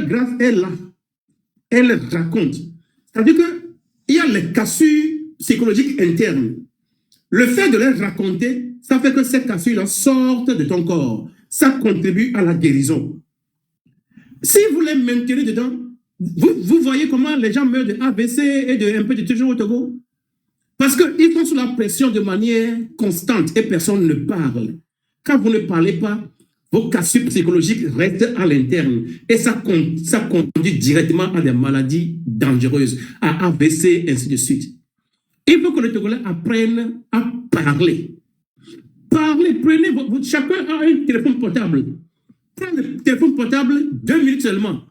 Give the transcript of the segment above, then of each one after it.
Grâce est là. Elle raconte. C'est-à-dire qu'il y a les cassures psychologiques internes. Le fait de les raconter, ça fait que ces cassures-là sortent de ton corps. Ça contribue à la guérison. Si vous les maintenez dedans, vous voyez comment les gens meurent de AVC et de un peu de toujours au Togo. Parce qu'ils sont sous la pression de manière constante et personne ne parle. Quand vous ne parlez pas, vos cassures psychologiques restent à l'interne et ça conduit directement à des maladies dangereuses, à AVC, ainsi de suite. Il faut que les Togolais apprennent à parler. Parlez, prenez, chacun a un téléphone portable. Prends le téléphone portable 2 minutes seulement.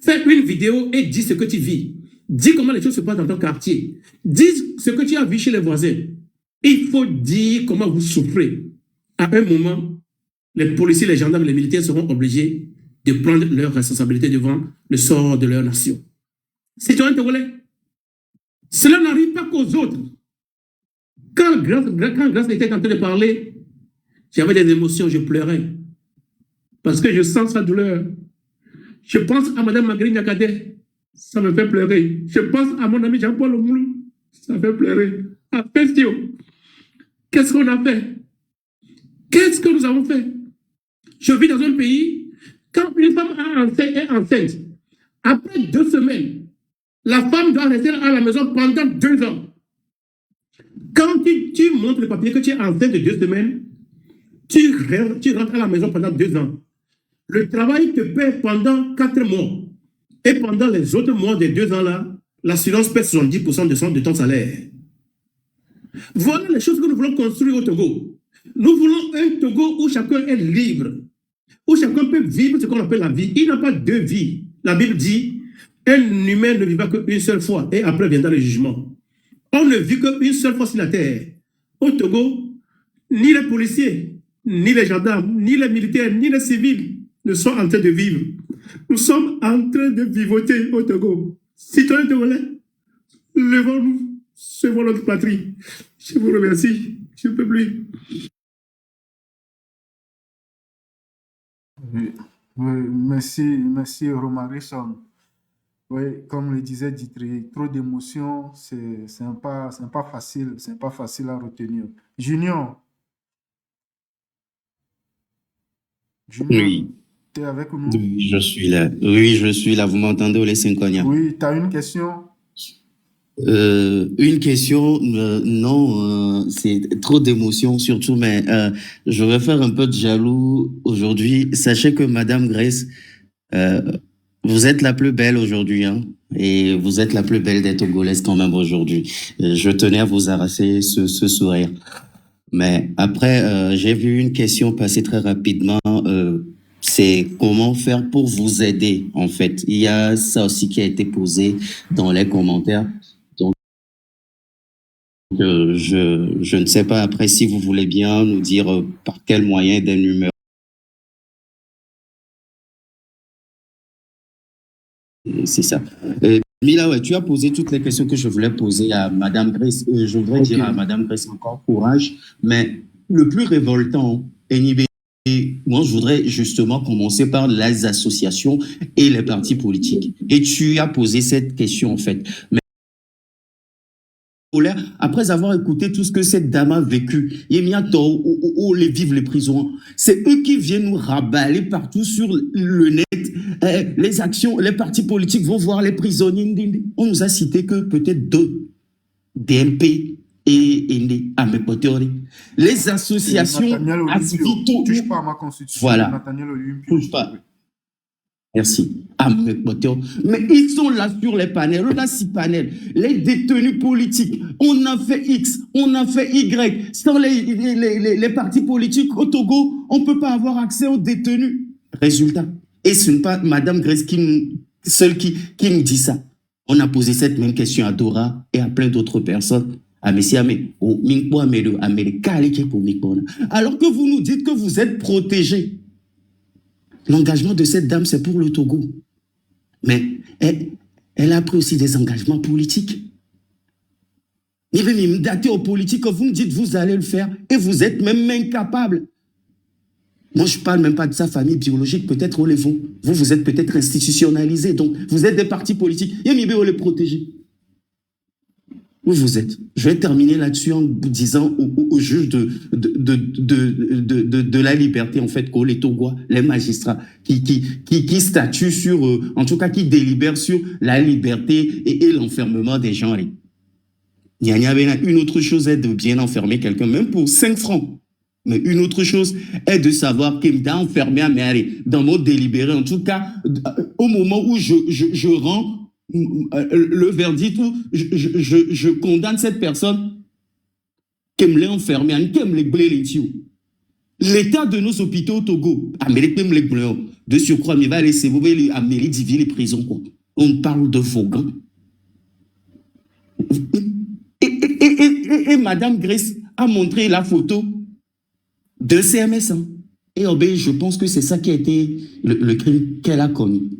Fais une vidéo et dis ce que tu vis. Dis comment les choses se passent dans ton quartier. Dis ce que tu as vu chez les voisins. Il faut dire comment vous souffrez. À un moment, les policiers, les gendarmes, les militaires seront obligés de prendre leurs responsabilités devant le sort de leur nation. Citoyens togolais, cela n'arrive pas qu'aux autres. Quand Grace était en train de parler, j'avais des émotions, je pleurais. Parce que je sens sa douleur. Je pense à Mme Marguerite Nyakate, ça me fait pleurer. Je pense à mon ami Jean-Paul Omoulou, ça me fait pleurer. À Festio, qu'est-ce qu'on a fait? Qu'est-ce que nous avons fait? Je vis dans un pays, quand une femme est enceinte, après 2 semaines, la femme doit rester à la maison pendant 2 ans. Quand tu montres le papier que tu es enceinte de 2 semaines, tu rentres à la maison pendant 2 ans. Le travail te paie pendant 4 mois. Et pendant les autres mois des 2 ans-là, l'assurance paie 70% de ton salaire. Voilà les choses que nous voulons construire au Togo. Nous voulons un Togo où chacun est libre, où chacun peut vivre ce qu'on appelle la vie. Il n'y a pas 2 vies. La Bible dit, un humain ne vivra qu'une seule fois et après viendra le jugement. On ne vit qu'une seule fois sur la terre. Au Togo, ni les policiers, ni les gendarmes, ni les militaires, ni les civils ne sont en train de vivre. Nous sommes en train de vivoter au Togo. Citoyens togolais, levons-nous, sauvons notre patrie. Je vous remercie. Je ne peux plus. Oui, merci Romarisson. Oui, comme le disait Ditry, trop d'émotions, c'est pas facile à retenir. Junior, Oui, tu es avec nous? oui, je suis là. Oui, je suis là. Vous m'entendez, Ole Senkonia? Oui, tu as une question? Une question, non, c'est trop d'émotions surtout, mais je vais faire un peu de jaloux aujourd'hui. Sachez que Madame Grace, vous êtes la plus belle aujourd'hui, hein, et vous êtes la plus belle des Togolaises quand même aujourd'hui. Je tenais à vous arracher ce sourire. Mais après, j'ai vu une question passer très rapidement. C'est comment faire pour vous aider, en fait. Il y a ça aussi qui a été posé dans les commentaires. Donc, je ne sais pas après si vous voulez bien nous dire par quel moyen des numéros. C'est ça. Mila, ouais, tu as posé toutes les questions que je voulais poser à Madame Grace. Je voudrais dire à Madame Grace encore courage, mais le plus révoltant, moi, je voudrais justement commencer par les associations et les partis politiques. Et tu as posé cette question, en fait. Mais après avoir écouté tout ce que cette dame a vécu, où les vivent les prisons, c'est eux qui viennent nous raballer partout sur le net. Les actions, les partis politiques vont voir les prisonniers. On nous a cité que peut-être 2, DMP et Amepoteori. Les associations... Touche pas à ma constitution. Voilà. Touche pas. Merci. Mais ils sont là sur les panels. On a 6 panels. Les détenus politiques. On a fait X, on a fait Y. Sans les partis politiques au Togo, on ne peut pas avoir accès aux détenus. Résultat. Et ce n'est pas Madame Grace seule qui nous dit ça. On a posé cette même question à Dora et à plein d'autres personnes. Alors que vous nous dites que vous êtes protégés. L'engagement de cette dame, c'est pour le Togo. Mais elle a pris aussi des engagements politiques. Il veut me dater aux politiques, vous me dites vous allez le faire et vous êtes même incapable. Moi, je ne parle même pas de sa famille biologique. Peut-être on les vont. Vous êtes peut-être institutionnalisés. Donc, vous êtes des partis politiques. Yémibé, on les protéger. Où vous êtes. Je vais terminer là-dessus en disant aux juges de la liberté, en fait, les Togois, les magistrats, qui statuent sur, en tout cas, qui délibèrent sur la liberté et l'enfermement des gens. Il y a une autre chose est de bien enfermer quelqu'un, même pour 5 francs. Mais une autre chose est de savoir qu'il t'a enfermé à Méré, dans mon délibéré. En tout cas, au moment où je rends le verdict, où je condamne cette personne, qui me l'a enfermé, qui me l'a blé. L'état de nos hôpitaux au Togo, Amérique même les blé, de surcroît, mais va laisser vous à Amérique d'Ivy les prisons, quoi. On parle de Vaughan. Et Madame Grace a montré la photo de CMS. Hein. Et je pense que c'est ça qui a été le crime qu'elle a commis.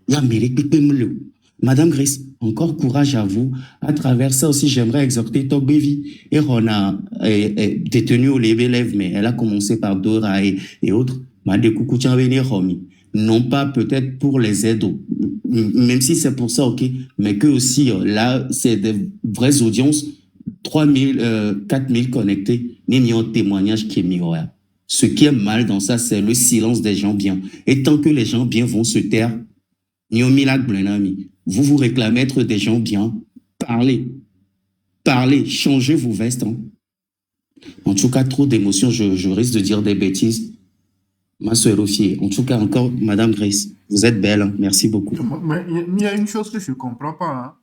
Il y a mérité. Madame Grace, encore courage à vous. À travers ça aussi, j'aimerais exhorter Togbevi. Et on a détenu au lève, mais elle a commencé par Dora et autres. Non pas peut-être pour les aides, même si c'est pour ça, ok, mais que aussi, là, c'est des vraies audiences, 3000, 4000 connectés, ni un témoignage qui est miroir. Ce qui est mal dans ça, c'est le silence des gens bien. Et tant que les gens bien vont se taire, vous vous réclamez être des gens bien, parlez, changez vos vestes. Hein. En tout cas, trop d'émotions, je risque de dire des bêtises. Ma soeur Ophier, en tout cas encore, Madame Grace, vous êtes belle, hein. Merci beaucoup. Mais il y a une chose que je ne comprends pas. Hein.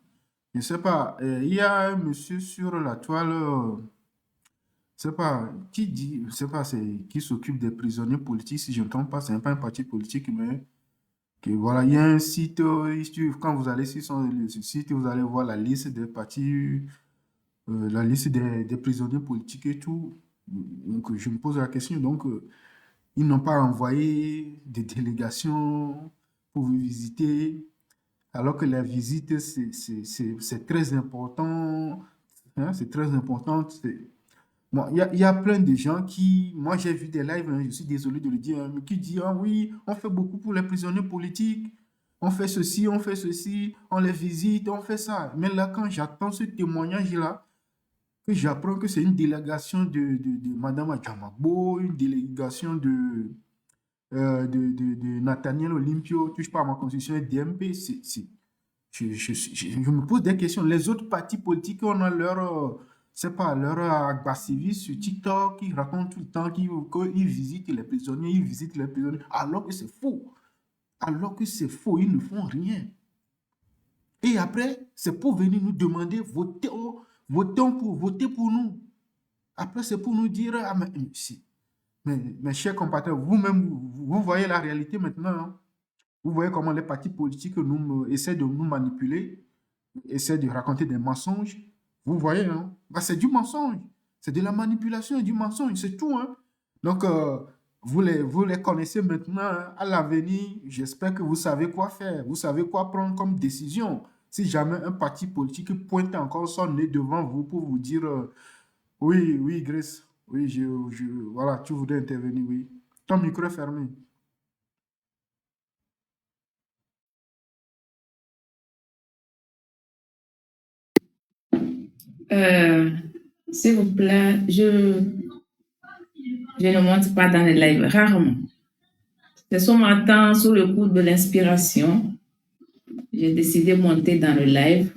Je ne sais pas, il y a un monsieur sur la toile, je ne sais pas, qui dit, je ne sais pas, qui s'occupe des prisonniers politiques, si je ne me trompe pas, ce n'est pas un parti politique, mais que, voilà, il y a un site, quand vous allez sur ce site, vous allez voir la liste des partis, la liste des prisonniers politiques et tout. Donc, je me pose la question, donc, ils n'ont pas envoyé des délégations pour vous visiter, alors que la visite, c'est très important. Hein, c'est très important. Bon, il y a plein de gens qui, moi j'ai vu des lives, hein, je suis désolé de le dire, hein, mais qui disent, ah oui, on fait beaucoup pour les prisonniers politiques, on fait ceci, on les visite, on fait ça. Mais là, quand j'attends ce témoignage-là, que j'apprends que c'est une délégation de Madame Adjamagbo, une délégation de Nathaniel Olympio, touche pas à ma constitution et DMP, je me pose des questions. Les autres partis politiques, on a c'est pas leur agressiviste sur TikTok, ils racontent tout le temps qu'ils visitent les prisonniers, alors que c'est faux. Alors que c'est faux, ils ne font rien. Et après, c'est pour venir nous demander, votez pour nous. Après, c'est pour nous dire, ah, mes chers compatriotes, vous-même, vous voyez la réalité maintenant. Hein? Vous voyez comment les partis politiques essaient de nous manipuler, essaient de raconter des mensonges. Vous voyez, hein? Bah, c'est du mensonge. C'est de la manipulation et du mensonge, c'est tout. Hein? Donc, vous les connaissez maintenant. Hein? À l'avenir, j'espère que vous savez quoi faire. Vous savez quoi prendre comme décision. Si jamais un parti politique pointe encore son nez devant vous pour vous dire oui, Grace, oui, voilà, tu voudrais intervenir, oui. Ton micro est fermé. S'il vous plaît, je ne monte pas dans les lives, rarement. C'est ce matin, sous le coup de l'inspiration, j'ai décidé de monter dans le live.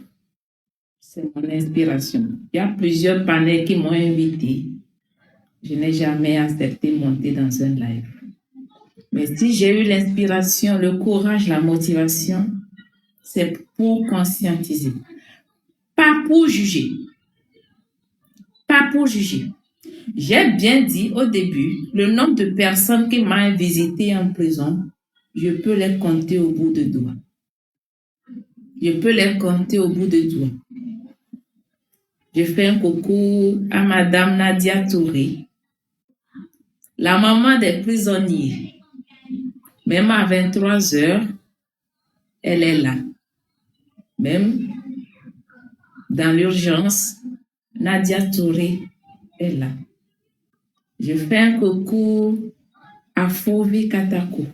C'est mon inspiration. Il y a plusieurs panels qui m'ont invité. Je n'ai jamais accepté de monter dans un live. Mais si j'ai eu l'inspiration, le courage, la motivation, c'est pour conscientiser. Pas pour juger. Pas pour juger. J'ai bien dit au début, le nombre de personnes qui m'ont visité en prison, je peux les compter au bout de doigts. Je peux les compter au bout de doigts. Je fais un coucou à Madame Nadia Touré, la maman des prisonniers. Même à 23 heures, elle est là. Même dans l'urgence, Nadia Touré est là. Je fais un concours à Fovi Katako.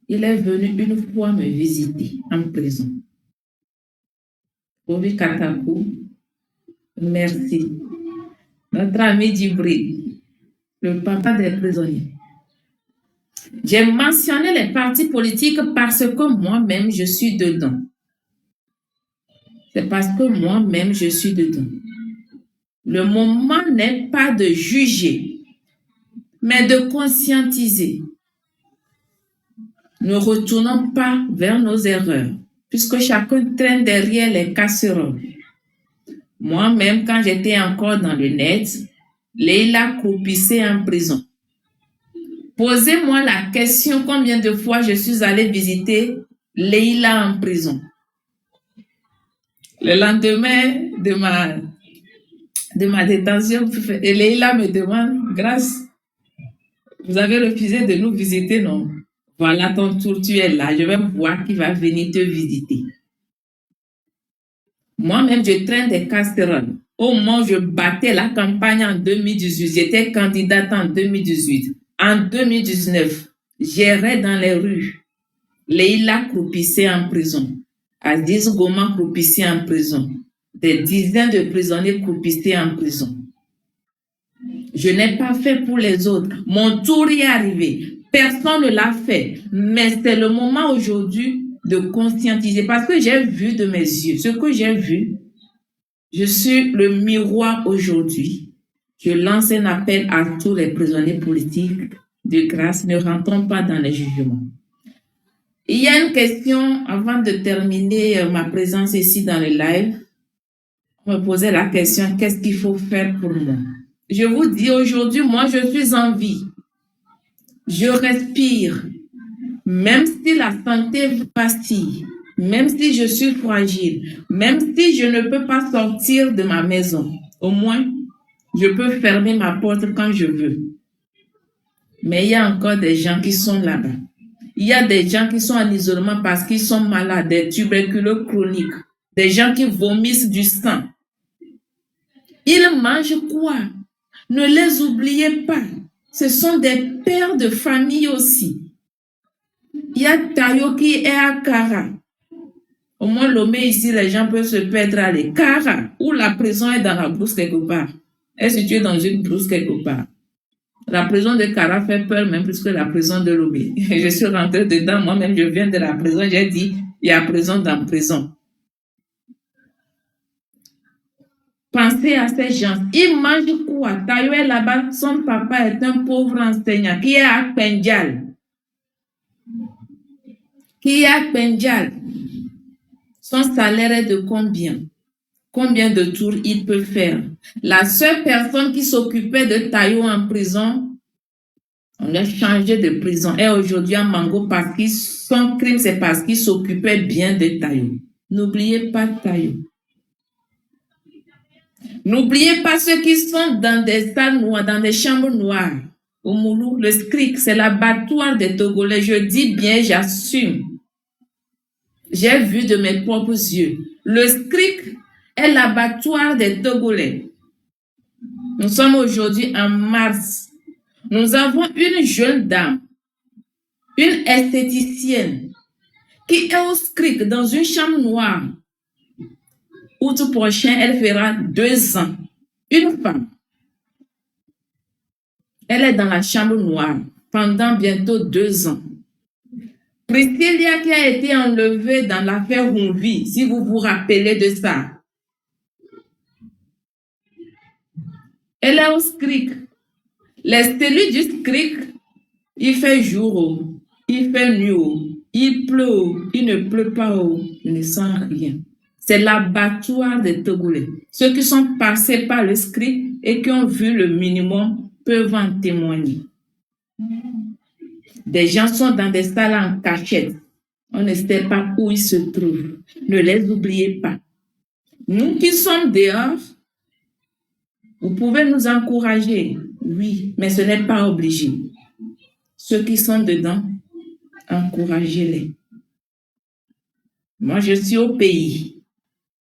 Il est venu une fois me visiter en prison. Fovi Katako, merci. Notre ami Djibril, le papa des prisonniers. J'ai mentionné les partis politiques parce que moi-même, je suis dedans. C'est parce que moi-même, je suis dedans. Le moment n'est pas de juger, mais de conscientiser. Ne retournons pas vers nos erreurs, puisque chacun traîne derrière les casseroles. Moi-même, quand j'étais encore dans le net, Leila croupissait en prison. Posez-moi la question, combien de fois je suis allée visiter Leila en prison. Le lendemain de ma détention, Leila me demande, Grâce, vous avez refusé de nous visiter, non? Voilà ton tour, tu es là, je vais voir qui va venir te visiter. Moi-même, je traîne des casseroles. Au moment où je battais la campagne en 2018, j'étais candidate en 2018. En 2019, j'errais dans les rues. Leila croupissait en prison. Aziz Goma croupissait en prison. Des dizaines de prisonniers croupissaient en prison. Je n'ai pas fait pour les autres. Mon tour y est arrivé. Personne ne l'a fait. Mais c'est le moment aujourd'hui de conscientiser. Parce que j'ai vu de mes yeux ce que j'ai vu. Je suis le miroir aujourd'hui. Je lance un appel à tous les prisonniers politiques. De grâce, ne rentrons pas dans les jugements. Il y a une question avant de terminer ma présence ici dans le live. On me posait la question, qu'est-ce qu'il faut faire pour moi? Je vous dis aujourd'hui, moi, je suis en vie. Je respire. Même si la santé vacille, même si je suis fragile, même si je ne peux pas sortir de ma maison, au moins, je peux fermer ma porte quand je veux. Mais il y a encore des gens qui sont là-bas. Il y a des gens qui sont en isolement parce qu'ils sont malades, des tuberculeux chroniques, des gens qui vomissent du sang. Ils mangent quoi? Ne les oubliez pas. Ce sont des pères de famille aussi. Il y a Tayo qui est à Kara. Au moins, Lomé ici, les gens peuvent se perdre à aller. Kara, où la prison est dans la brousse quelque part. Elle est située dans une brousse quelque part. La prison de Kara fait peur même plus que la prison de Lomé. Je suis rentrée dedans, moi-même, je viens de la prison. J'ai dit, il y a prison dans prison. Pensez à ces gens. Ils mangent quoi? Tayo est là-bas, son papa est un pauvre enseignant qui est à Pendjal. Qui est à Pendjal. Son salaire est de combien? Combien de tours il peut faire? La seule personne qui s'occupait de Tayo en prison, on l'a changé de prison. Et aujourd'hui à Mango, parce que son crime, c'est parce qu'il s'occupait bien de Tayo. N'oubliez pas Tayo. N'oubliez pas ceux qui sont dans des salles noires, dans des chambres noires. Au Moulou, le SCRIC, c'est l'abattoir des Togolais. Je dis bien, j'assume. J'ai vu de mes propres yeux. Le SCRIC est l'abattoir des Togolais. Nous sommes aujourd'hui en mars. Nous avons une jeune dame, une esthéticienne, qui est au SCRIC dans une chambre noire. Août prochain, elle fera 2 ans. Une femme. Elle est dans la chambre noire pendant bientôt 2 ans. Priscilla qui a été enlevée dans l'affaire Humvi, si vous vous rappelez de ça. Elle est au SCRIC. Les cellules du SCRIC, il fait jour, il fait nuit, il pleut, il ne pleut pas, je ne sens rien. C'est l'abattoir des Togolais. Ceux qui sont passés par le SCRIC et qui ont vu le minimum peuvent en témoigner. Des gens sont dans des salles en cachette. On ne sait pas où ils se trouvent. Ne les oubliez pas. Nous qui sommes dehors, vous pouvez nous encourager, oui, mais ce n'est pas obligé. Ceux qui sont dedans, encouragez-les. Moi, je suis au pays.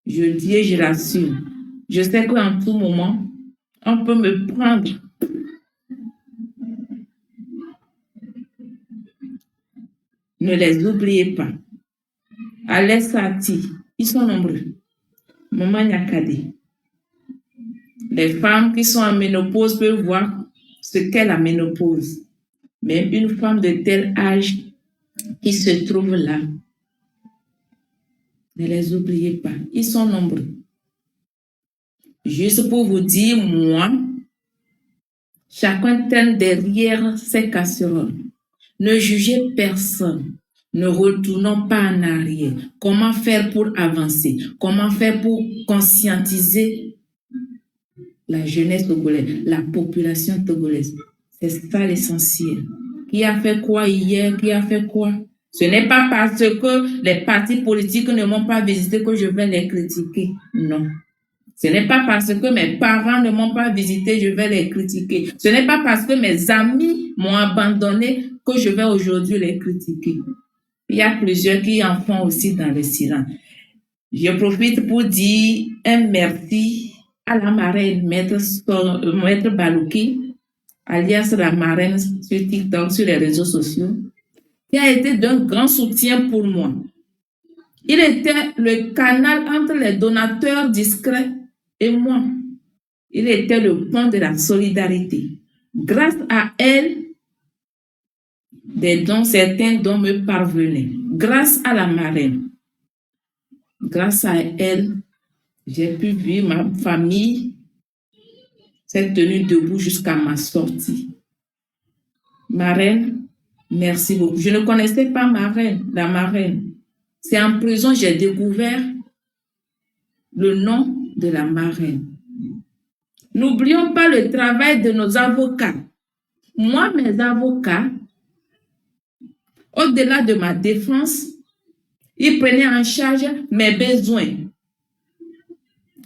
Je dis et je l'assume. Je sais qu'en tout moment, on peut me prendre Ne les oubliez pas. Alessati, ils sont nombreux. Maman Nyakadi. Les femmes qui sont en ménopause peuvent voir ce qu'est la ménopause. Mais une femme de tel âge qui se trouve là, ne les oubliez pas. Ils sont nombreux. Juste pour vous dire, moi, chacun traîne derrière ses casseroles. Ne jugez personne. Ne retournons pas en arrière. Comment faire pour avancer? Comment faire pour conscientiser la jeunesse togolaise, la population togolaise? C'est ça l'essentiel. Qui a fait quoi hier? Qui a fait quoi? Ce n'est pas parce que les partis politiques ne m'ont pas visité que je vais les critiquer. Non. Ce n'est pas parce que mes parents ne m'ont pas visité, je vais les critiquer. Ce n'est pas parce que mes amis m'ont abandonné que je vais aujourd'hui les critiquer. Il y a plusieurs qui en font aussi dans le silence. Je profite pour dire un merci à la marraine, Maître Balouki, alias la marraine sur TikTok, sur les réseaux sociaux, qui a été d'un grand soutien pour moi. Il était le canal entre les donateurs discrets et moi. Il était le pont de la solidarité. Grâce à elle, certains dons me parvenaient. Grâce à la marraine, grâce à elle, j'ai pu vivre ma famille s'est tenue debout jusqu'à ma sortie. Marraine, merci beaucoup. Je ne connaissais pas la marraine. C'est en prison que j'ai découvert le nom de la marraine. N'oublions pas le travail de nos avocats. Moi, mes avocats, au-delà de ma défense, ils prenaient en charge mes besoins.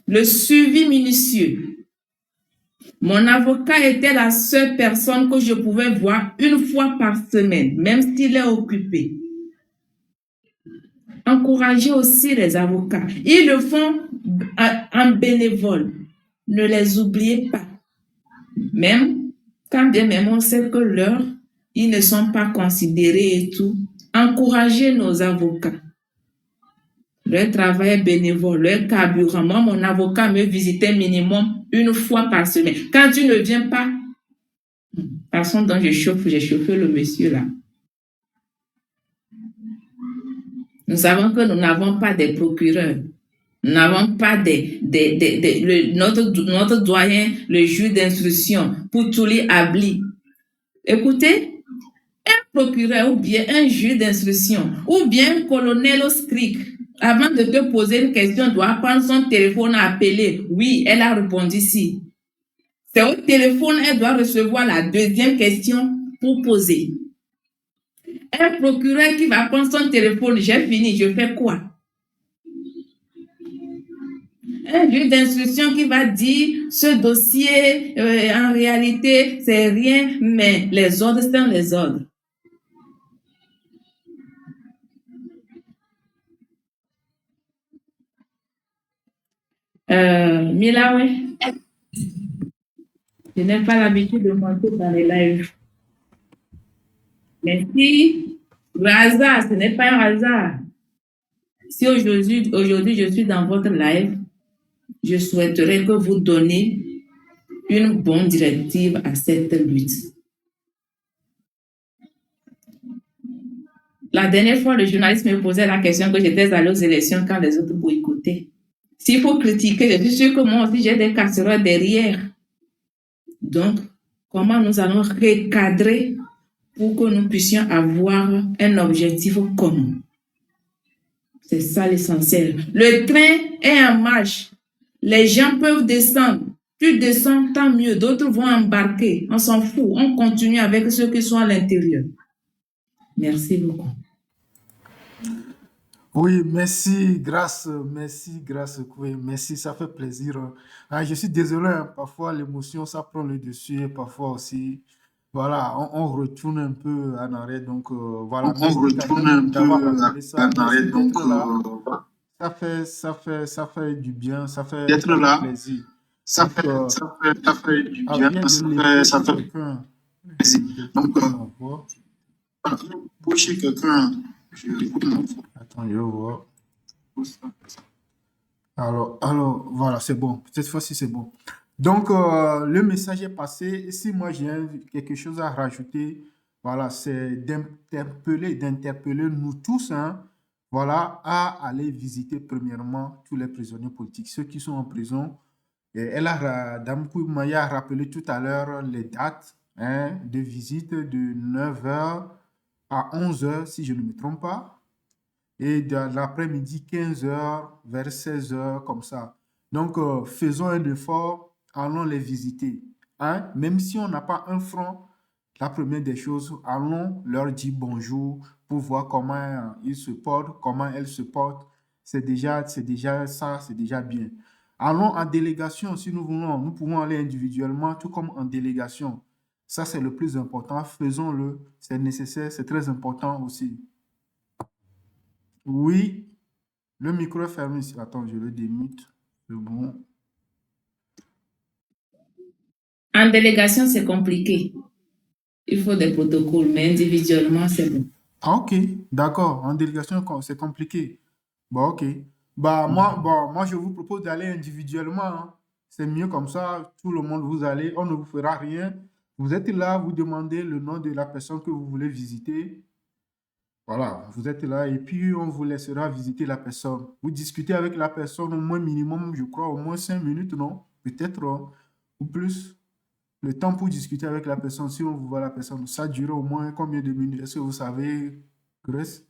Le suivi minutieux. Mon avocat était la seule personne que je pouvais voir une fois par semaine, même s'il est occupé. Encouragez aussi les avocats. Ils le font en bénévole. Ne les oubliez pas. Même quand bien même on sait que ils ne sont pas considérés et tout. Encouragez nos avocats. Leur travail est bénévole, leur carburant. Moi, mon avocat me visitait minimum une fois par semaine. Quand tu ne viens pas, la façon dont j'ai chauffé le monsieur là. Nous savons que nous n'avons pas des procureurs. Nous n'avons pas notre doyen, le juge d'instruction, Poutouli Abli. Écoutez, un procureur ou bien un juge d'instruction ou bien un colonel au SCRIC, avant de te poser une question, doit prendre son téléphone à appeler. Oui, elle a répondu si. C'est au téléphone, elle doit recevoir la deuxième question pour poser. Un procureur qui va prendre son téléphone, j'ai fini, je fais quoi? Un juge d'instruction qui va dire ce dossier, en réalité, c'est rien, mais les ordres sont les ordres. Milawe, je n'ai pas l'habitude de monter dans les lives. Mais si le hasard, ce n'est pas un hasard. Si aujourd'hui je suis dans votre live, je souhaiterais que vous donniez une bonne directive à cette lutte. La dernière fois, le journaliste me posait la question que j'étais allée aux élections quand les autres boycottaient. S'il faut critiquer, je suis sûre que moi aussi j'ai des casseroles derrière. Donc, comment nous allons recadrer pour que nous puissions avoir un objectif commun? C'est ça l'essentiel. Le train est en marche. Les gens peuvent descendre. Tu descends, tant mieux. D'autres vont embarquer. On s'en fout. On continue avec ceux qui sont à l'intérieur. Merci beaucoup. Oui, merci, grâce, oui, merci, ça fait plaisir. Je suis désolé, hein, parfois l'émotion, ça prend le dessus et parfois aussi, voilà, on retourne un peu en arrière, donc voilà. On retourne un peu en arrière, donc ça fait du bien, ça fait d'être là, plaisir. ça fait du bien, ça fait plaisir. Donc, Pour chez quelqu'un, je l'écoute. Attends, je vois. Alors, voilà, c'est bon. Cette fois-ci, c'est bon. Donc, le message est passé. Si moi, j'ai quelque chose à rajouter, voilà, c'est d'interpeller nous tous, hein, voilà, à aller visiter premièrement tous les prisonniers politiques, ceux qui sont en prison. Et Dame Koumaya a rappelé tout à l'heure les dates, hein, de visite de 9h à 11h, si je ne me trompe pas. Et dans l'après-midi, 15h, vers 16h, comme ça. Donc, faisons un effort, allons les visiter. Hein? Même si on n'a pas un franc, la première des choses, allons leur dire bonjour pour voir comment ils se portent, comment elles se portent. C'est déjà ça, c'est déjà bien. Allons en délégation si nous voulons. Nous pouvons aller individuellement, tout comme en délégation. Ça, c'est le plus important. Faisons-le. C'est nécessaire, c'est très important aussi. Oui, le micro est fermé ici. Attends, je le démute. C'est bon. En délégation, c'est compliqué. Il faut des protocoles, mais individuellement, c'est bon. Ah, ok, d'accord. En délégation, c'est compliqué. Bon, ok. Moi, je vous propose d'aller individuellement, hein. C'est mieux comme ça. Tout le monde, vous allez, on ne vous fera rien. Vous êtes là, vous demandez le nom de la personne que vous voulez visiter. Voilà, vous êtes là et puis on vous laissera visiter la personne. Vous discutez avec la personne au moins minimum, je crois, au moins 5 minutes, non? Peut-être, ou plus. Le temps pour discuter avec la personne, si on vous voit la personne, ça dure au moins combien de minutes? Est-ce que vous savez, Grace?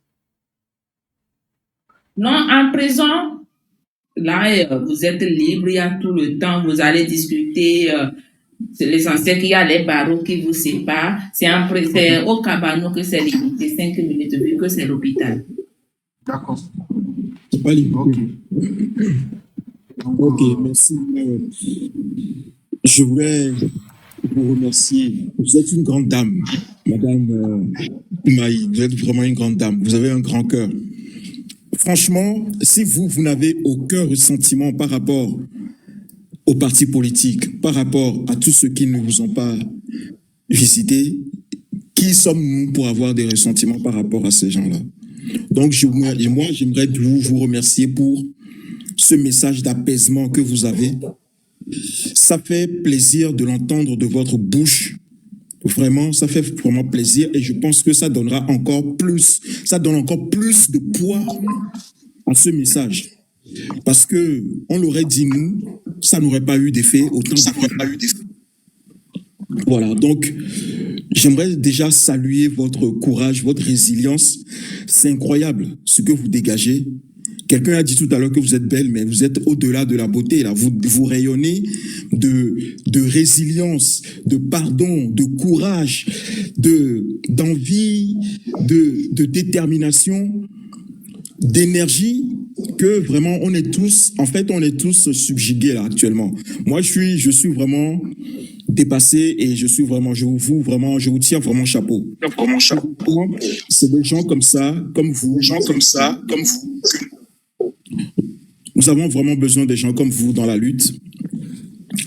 Non, en prison, là, vous êtes libre, il y a tout le temps, vous allez discuter. C'est l'essentiel qu'il y a les barreaux qui vous séparent. C'est au cabanon que c'est limité, 5 minutes, vu que c'est l'hôpital. D'accord. C'est pas limité. Ok. Donc, Ok, merci. Je voulais vous remercier. Vous êtes une grande dame, Madame Maï. Vous êtes vraiment une grande dame. Vous avez un grand cœur. Franchement, si vous n'avez aucun ressentiment par rapport aux partis politiques, par rapport à tous ceux qui ne vous ont pas visité, qui sommes-nous pour avoir des ressentiments par rapport à ces gens-là? Donc, moi, j'aimerais vous remercier pour ce message d'apaisement que vous avez. Ça fait plaisir de l'entendre de votre bouche. Vraiment, ça fait vraiment plaisir et je pense que ça donnera encore plus, ça donne encore plus de poids à ce message. Parce que on l'aurait dit nous, ça n'aurait pas eu d'effet, autant ça n'aurait pas eu d'effet. Voilà, donc j'aimerais déjà saluer votre courage, votre résilience. C'est incroyable ce que vous dégagez. Quelqu'un a dit tout à l'heure que vous êtes belle, mais vous êtes au-delà de la beauté. Là. Vous rayonnez de résilience, de pardon, de courage, d'envie, de détermination, d'énergie, que vraiment on est tous subjugués là actuellement. Moi, je suis vraiment dépassé et je vous tire vraiment chapeau. Vraiment chapeau. C'est des gens comme ça, comme vous. Nous avons vraiment besoin des gens comme vous dans la lutte,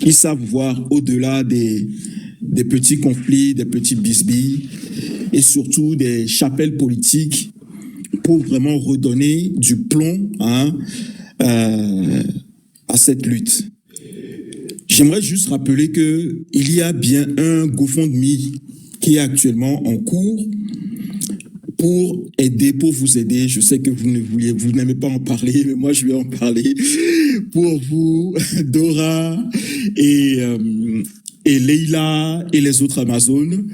qui savent voir au-delà des petits conflits, des petits bisbilles, et surtout des chapelles politiques pour vraiment redonner du plomb à cette lutte. J'aimerais juste rappeler qu'il y a bien un GoFundMe qui est actuellement en cours pour vous aider. Je sais que vous n'aimez pas en parler, mais moi je vais en parler pour vous, Dora et Leila et les autres Amazones.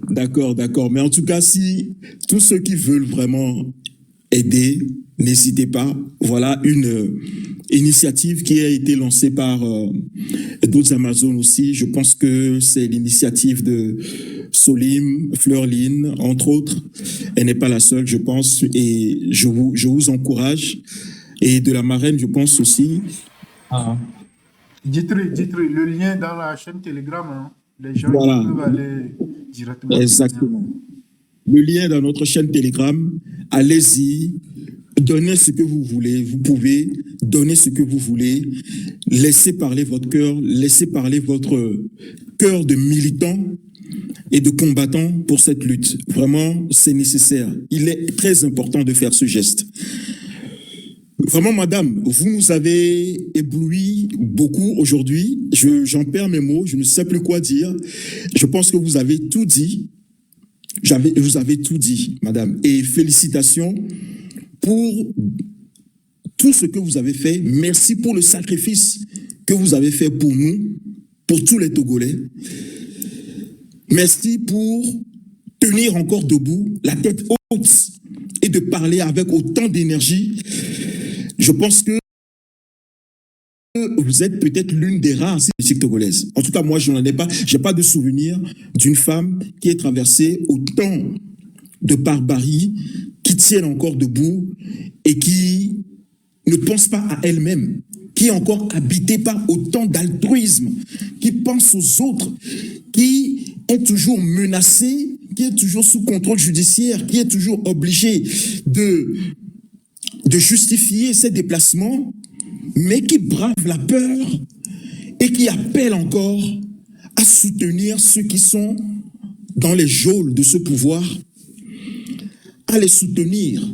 D'accord. Mais en tout cas, si tous ceux qui veulent vraiment aider, n'hésitez pas. Voilà une initiative qui a été lancée par d'autres Amazones aussi. Je pense que c'est l'initiative de Solim, Fleurline, entre autres. Elle n'est pas la seule, je pense, et je vous encourage. Et de la marraine, je pense aussi. Dites le lien dans la chaîne Telegram. Hein. Les gens peuvent aller directement. Exactement. Le lien dans notre chaîne Telegram. Allez-y. Donnez ce que vous voulez. Vous pouvez donner ce que vous voulez. Laissez parler votre cœur. Laissez parler votre cœur de militant. et de combattants pour cette lutte. Vraiment, c'est nécessaire. Il est très important de faire ce geste. Vraiment, madame, vous nous avez ébloui beaucoup aujourd'hui. J'en perds mes mots, je ne sais plus quoi dire. Je pense que vous avez tout dit. Vous avez tout dit, madame. Et félicitations pour tout ce que vous avez fait. Merci pour le sacrifice que vous avez fait pour nous, pour tous les Togolais. Merci pour tenir encore debout, la tête haute, et de parler avec autant d'énergie. Je pense que vous êtes peut-être l'une des rares politiques togolaises. En tout cas, moi, je n'en ai pas. Je n'ai pas de souvenir d'une femme qui ait traversé autant de barbarie, qui tienne encore debout et qui ne pense pas à elle-même, qui est encore habitée par autant d'altruisme, qui pense aux autres, qui est toujours menacée, qui est toujours sous contrôle judiciaire, qui est toujours obligée de justifier ses déplacements, mais qui brave la peur et qui appelle encore à soutenir ceux qui sont dans les geôles de ce pouvoir, à les soutenir,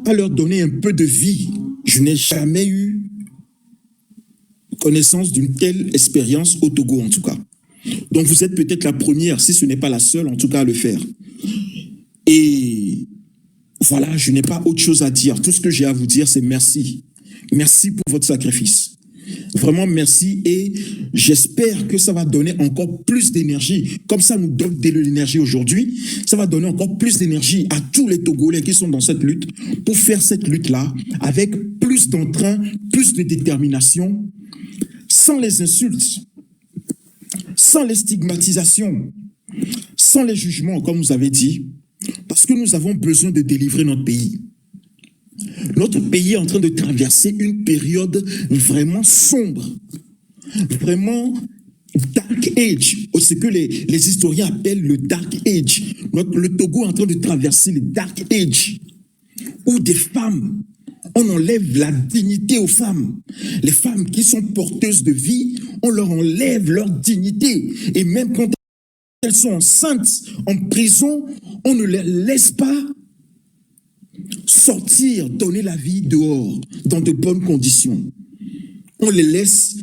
à leur donner un peu de vie. Je n'ai jamais eu connaissance d'une telle expérience au Togo, en tout cas. Donc vous êtes peut-être la première, si ce n'est pas la seule, en tout cas, à le faire. Et voilà, je n'ai pas autre chose à dire. Tout ce que j'ai à vous dire, c'est merci. Merci pour votre sacrifice. Vraiment merci, et j'espère que ça va donner encore plus d'énergie. Comme ça nous donne de l'énergie aujourd'hui, ça va donner encore plus d'énergie à tous les Togolais qui sont dans cette lutte pour faire cette lutte-là avec plus d'entrain, plus de détermination, sans les insultes, sans les stigmatisations, sans les jugements, comme vous avez dit, parce que nous avons besoin de délivrer notre pays. Notre pays est en train de traverser une période vraiment sombre, vraiment dark age, ce que les historiens appellent le dark age. Le Togo est en train de traverser le dark age, où des femmes, on enlève la dignité aux femmes. Les femmes qui sont porteuses de vie, on leur enlève leur dignité. Et même quand elles sont enceintes, en prison, on ne les laisse pas sortir, donner la vie dehors, dans de bonnes conditions. On les laisse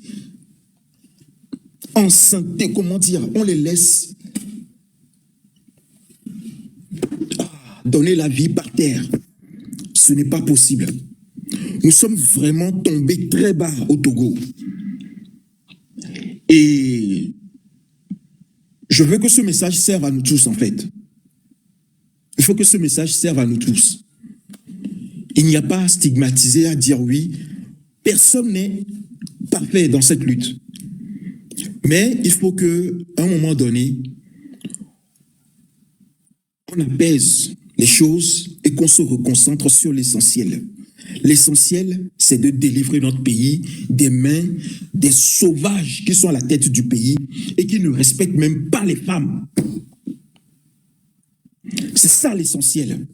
enceintes, comment dire, on les laisse donner la vie par terre. Ce n'est pas possible. Nous sommes vraiment tombés très bas au Togo. Et je veux que ce message serve à nous tous, en fait. Il faut que ce message serve à nous tous. Il n'y a pas à stigmatiser, à dire oui. Personne n'est parfait dans cette lutte. Mais il faut qu'à un moment donné, on apaise les choses et qu'on se reconcentre sur l'essentiel. L'essentiel, c'est de délivrer notre pays des mains des sauvages qui sont à la tête du pays et qui ne respectent même pas les femmes. C'est ça l'essentiel.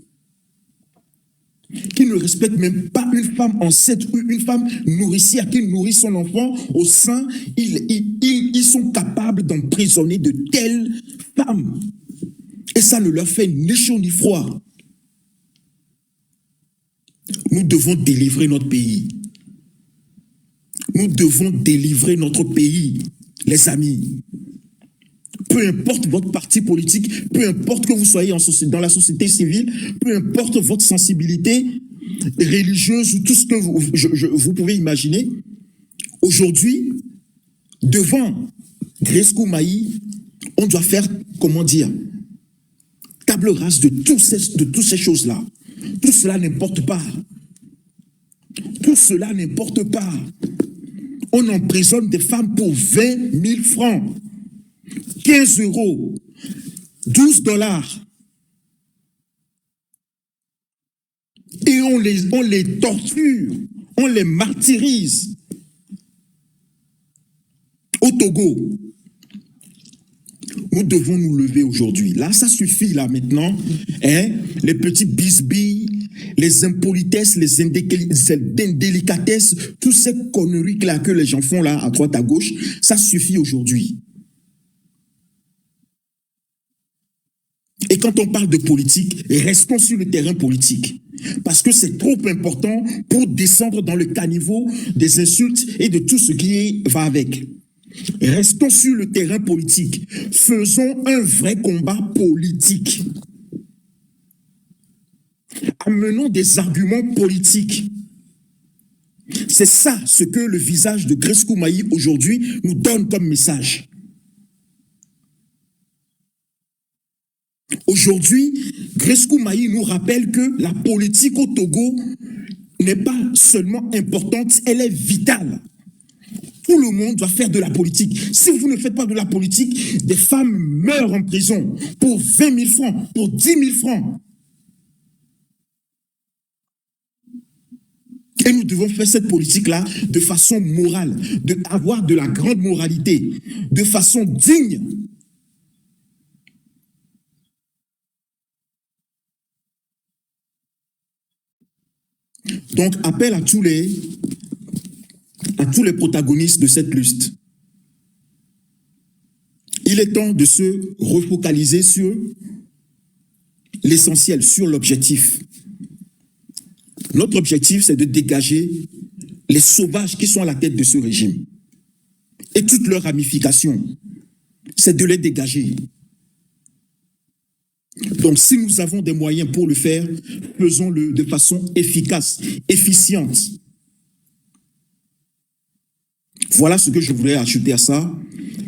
Qui ne respectent même pas une femme enceinte ou une femme nourricière qui nourrit son enfant au sein. Ils sont capables d'emprisonner de telles femmes. Et ça ne leur fait ni chaud ni froid. Nous devons délivrer notre pays. Nous devons délivrer notre pays, les amis. Peu importe votre parti politique, peu importe que vous soyez dans la société civile, peu importe votre sensibilité religieuse ou tout ce que vous pouvez imaginer, aujourd'hui, devant Grace Koumaï, on doit faire, comment dire, table rase de toutes ces choses-là. Tout cela n'importe pas. Tout cela n'importe pas. On emprisonne des femmes pour 20 000 francs, 15 €, 12 $. Et on les torture, on les martyrise. Au Togo, nous devons nous lever aujourd'hui. Là, ça suffit, là, maintenant. Hein? Les petits bisbilles, les impolitesses, les indélicatesses, toutes ces conneries-là que les gens font là, à droite, à gauche, ça suffit aujourd'hui. Et quand on parle de politique, restons sur le terrain politique. Parce que c'est trop important pour descendre dans le caniveau des insultes et de tout ce qui va avec. Restons sur le terrain politique. Faisons un vrai combat politique. Amenons des arguments politiques. C'est ça ce que le visage de Grace Koumaï aujourd'hui nous donne comme message. Aujourd'hui, Grace Koumaï nous rappelle que la politique au Togo n'est pas seulement importante, elle est vitale. Tout le monde doit faire de la politique. Si vous ne faites pas de la politique, des femmes meurent en prison pour 20 000 francs, pour 10 000 francs. Et nous devons faire cette politique-là de façon morale, avoir de la grande moralité, de façon digne. Donc, appel à tous les protagonistes de cette lutte. Il est temps de se refocaliser sur l'essentiel, sur l'objectif. Notre objectif, c'est de dégager les sauvages qui sont à la tête de ce régime. Et toutes leurs ramifications, c'est de les dégager. Donc, si nous avons des moyens pour le faire, faisons-le de façon efficace, efficiente. Voilà ce que je voulais ajouter à ça.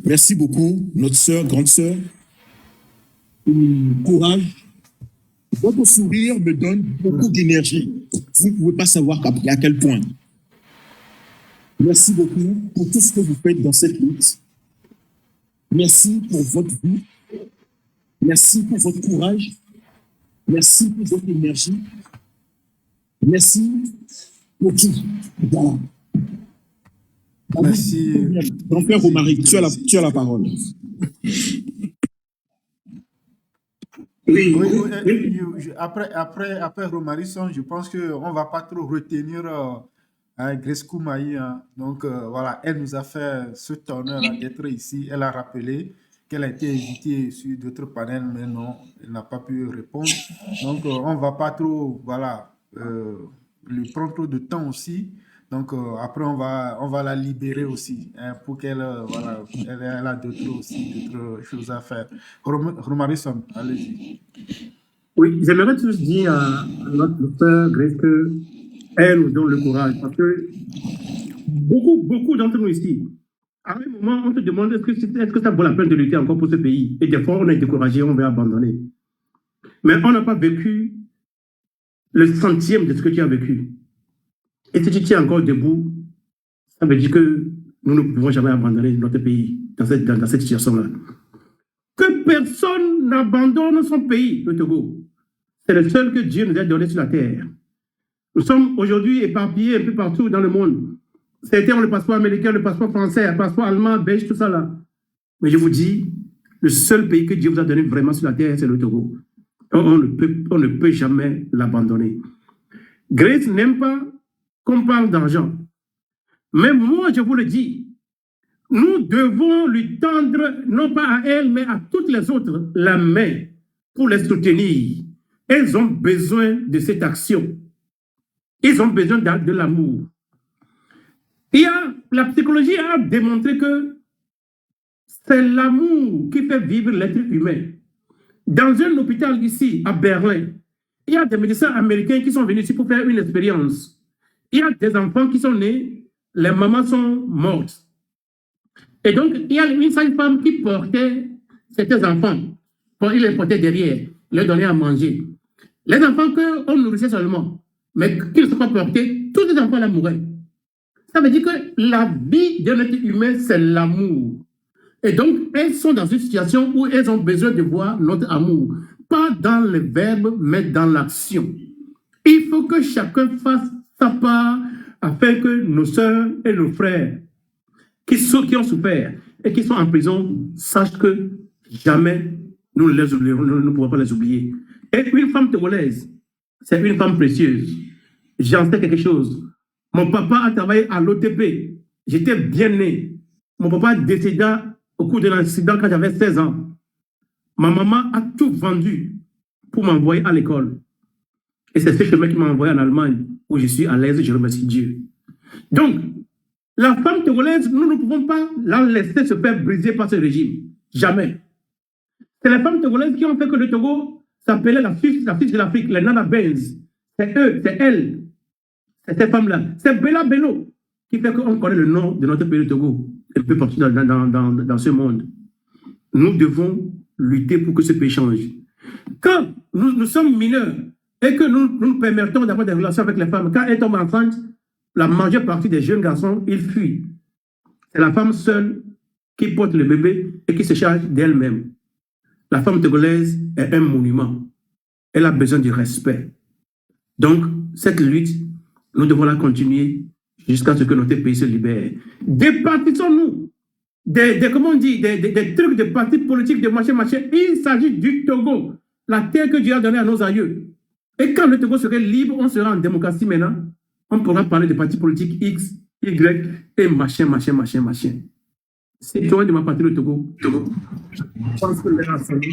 Merci beaucoup, notre sœur, grande sœur. Courage. Votre sourire me donne beaucoup d'énergie. Vous ne pouvez pas savoir à quel point. Merci beaucoup pour tout ce que vous faites dans cette lutte. Merci pour votre vie. Merci pour votre courage. Merci pour votre énergie. Merci pour tout. Voilà. Merci. Grand-père Romaric, tu as la parole. Oui, après Romarisson, je pense qu'on ne va pas trop retenir Grace Koumaï. Hein. Donc voilà, elle nous a fait ce honneur d'être ici. Elle a rappelé qu'elle a été invitée sur d'autres panels, mais non, elle n'a pas pu répondre. Donc on ne va pas trop lui prendre trop de temps aussi. Donc après, on va la libérer aussi hein, pour qu'elle elle a d'autres choses à faire. Romarisson, allez-y. Oui, j'aimerais juste dire à notre sœur Grace qu'elle nous donne le courage parce que beaucoup d'entre nous ici, à un moment, on se demande est-ce que ça vaut la peine de lutter encore pour ce pays? Et des fois, on est découragé, on veut abandonner. Mais on n'a pas vécu le centième de ce que tu as vécu. Et si tu tiens encore debout, ça veut dire que nous ne pouvons jamais abandonner notre pays dans cette situation-là. Que personne n'abandonne son pays, le Togo. C'est le seul que Dieu nous a donné sur la terre. Nous sommes aujourd'hui éparpillés un peu partout dans le monde. Certains ont le passeport américain, le passeport français, le passeport allemand, belge, tout ça là. Mais je vous dis, le seul pays que Dieu vous a donné vraiment sur la terre, c'est le Togo. On ne peut jamais l'abandonner. Grace n'aime pas qu'on parle d'argent. Mais moi, je vous le dis, nous devons lui tendre, non pas à elle, mais à toutes les autres, la main pour les soutenir. Elles ont besoin de cette action. Ils ont besoin de l'amour. La psychologie a démontré que c'est l'amour qui fait vivre l'être humain. Dans un hôpital ici, à Berlin, il y a des médecins américains qui sont venus ici pour faire une expérience. Il y a des enfants qui sont nés, les mamans sont mortes. Et donc, il y a une sage-femme qui portait ces enfants. Il les portait derrière, leur donnait à manger. Les enfants qu'on nourrissait seulement, mais qui ne sont pas portés, tous les enfants là mouraient. Ça veut dire que la vie de l'être humain, c'est l'amour. Et donc, elles sont dans une situation où elles ont besoin de voir notre amour. Pas dans le verbe, mais dans l'action. Il faut que chacun fasse sa part afin que nos sœurs et nos frères qui ont souffert et qui sont en prison sachent que jamais nous ne pourrons pas les oublier. Et une femme togolaise, c'est une femme précieuse. J'en sais quelque chose. Mon papa a travaillé à l'OTP. J'étais bien né. Mon papa décéda au cours de l'accident quand j'avais 16 ans. Ma maman a tout vendu pour m'envoyer à l'école. Et c'est ce chemin qui m'a envoyé en Allemagne, où je suis à l'aise, je remercie Dieu. Donc, la femme togolaise, nous ne pouvons pas la laisser se faire briser par ce régime. Jamais. C'est les femmes togolaises qui ont fait que le Togo s'appelait la Suisse de l'Afrique, les Nana Benz. C'est eux, c'est elles, c'est ces femmes-là. C'est Bella Bello qui fait qu'on connaît le nom de notre pays, le Togo, et peu partout dans ce monde. Nous devons lutter pour que ce pays change. Quand nous sommes mineurs et que nous permettons d'avoir des relations avec les femmes, quand elles tombent enceintes, la majeure partie des jeunes garçons, ils fuient. C'est la femme seule qui porte le bébé et qui se charge d'elle-même. La femme togolaise est un monument. Elle a besoin du respect. Donc, cette lutte, nous devons la continuer jusqu'à ce que notre pays se libère. Départissons-nous comment on dit, des trucs de partis politiques, de machin. Il s'agit du Togo, la terre que Dieu a donnée à nos aïeux. Et quand le Togo serait libre, on sera en démocratie maintenant, on pourra parler de partis politiques X, Y et machin. C'est toi de ma partie, le Togo. Je pense que les ensemble,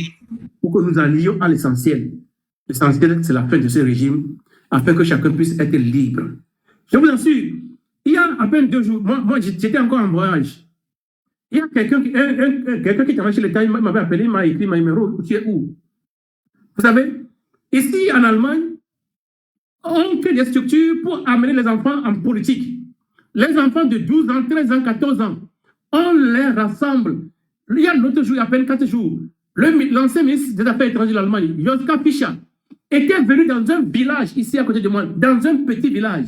pour que nous allions à l'essentiel. L'essentiel, c'est la fin de ce régime, afin que chacun puisse être libre. Je vous assure, il y a à peine 2 jours, moi j'étais encore en voyage. Il y a quelqu'un qui travaille chez l'État, il m'avait appelé, il m'a écrit ma numéro, tu es où? Vous savez, ici en Allemagne, on fait des structures pour amener les enfants en politique. Les enfants de 12 ans, 13 ans, 14 ans, on les rassemble. Il y a l'autre jour, il y a à peine 4 jours, l'ancien ministre des Affaires étrangères de l'Allemagne, Joschka Fischer, était venu dans un village, ici à côté de moi, dans un petit village,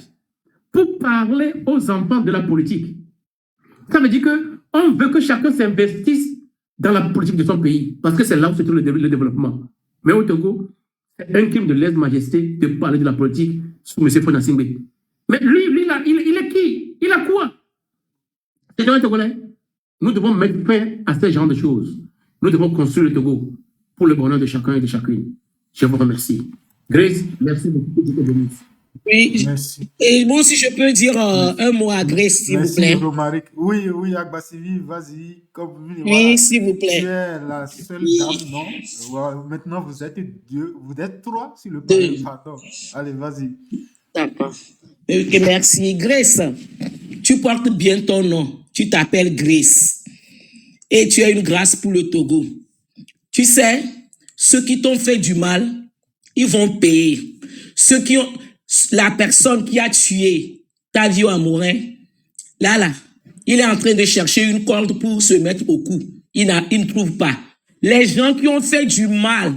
pour parler aux enfants de la politique. Ça veut dire qu'on veut que chacun s'investisse dans la politique de son pays, parce que c'est là où se trouve le développement. Mais au Togo, c'est un crime de lèse-majesté de parler de la politique sous M. Fonasingbe. Mais lui il est qui? Il a quoi? C'est un Togolais. Nous devons mettre fin à ce genre de choses. Nous devons construire le Togo pour le bonheur de chacun et de chacune. Je vous remercie. Grace, merci beaucoup. Oui, Merci. et moi aussi je peux dire un mot à Grace, s'il vous Merci, plaît. Romaric. Oui, Agbasivi, vas-y. Oui, Voilà. s'il vous Tu plaît. es la seule Oui. dame, non? Voilà. Maintenant, vous êtes 2, vous êtes 3 sur le Deux. panel, pardon. Allez, vas-y. D'accord. Ok, merci. Grace, tu portes bien ton nom. Tu t'appelles Grace. Et tu as une grâce pour le Togo. Tu sais, ceux qui t'ont fait du mal, ils vont payer. La personne qui a tué ta vie amoureuse, là, il est en train de chercher une corde pour se mettre au cou. Il ne trouve pas. Les gens qui ont fait du mal,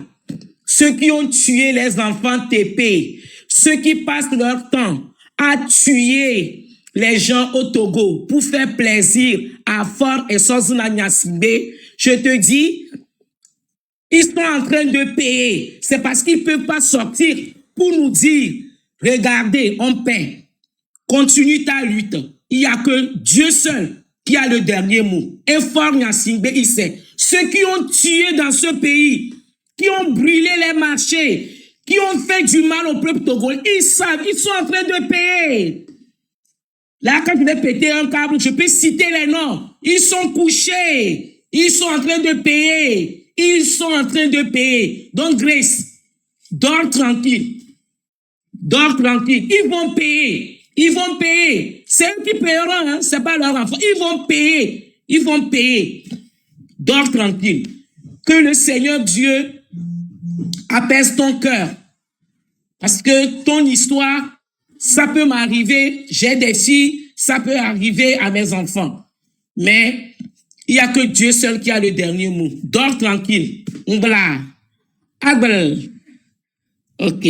ceux qui ont tué les enfants TP, ceux qui passent leur temps à tuer les gens au Togo pour faire plaisir à Fort et Sozuna Nyasimbe, je te dis, ils sont en train de payer. C'est parce qu'ils ne peuvent pas sortir pour nous dire, regardez, on paie. Continue ta lutte. Il n'y a que Dieu seul qui a le dernier mot. Et Fort Nyasimbe, il sait. Ceux qui ont tué dans ce pays, qui ont brûlé les marchés, qui ont fait du mal au peuple togolais, ils savent, ils sont en train de payer. Là, quand je vais péter un câble, je peux citer les noms. Ils sont couchés. Ils sont en train de payer. Ils sont en train de payer. Donc, Grace, dors tranquille. Dors tranquille. Ils vont payer. Ils vont payer. C'est eux qui paieront, hein? C'est pas leur enfant. Ils vont payer. Ils vont payer. Dors tranquille. Que le Seigneur Dieu apaise ton cœur. Parce que ton histoire, ça peut m'arriver. J'ai des filles, ça peut arriver à mes enfants. Mais il n'y a que Dieu seul qui a le dernier mot. Dors tranquille. Mbla. Abel. Ok.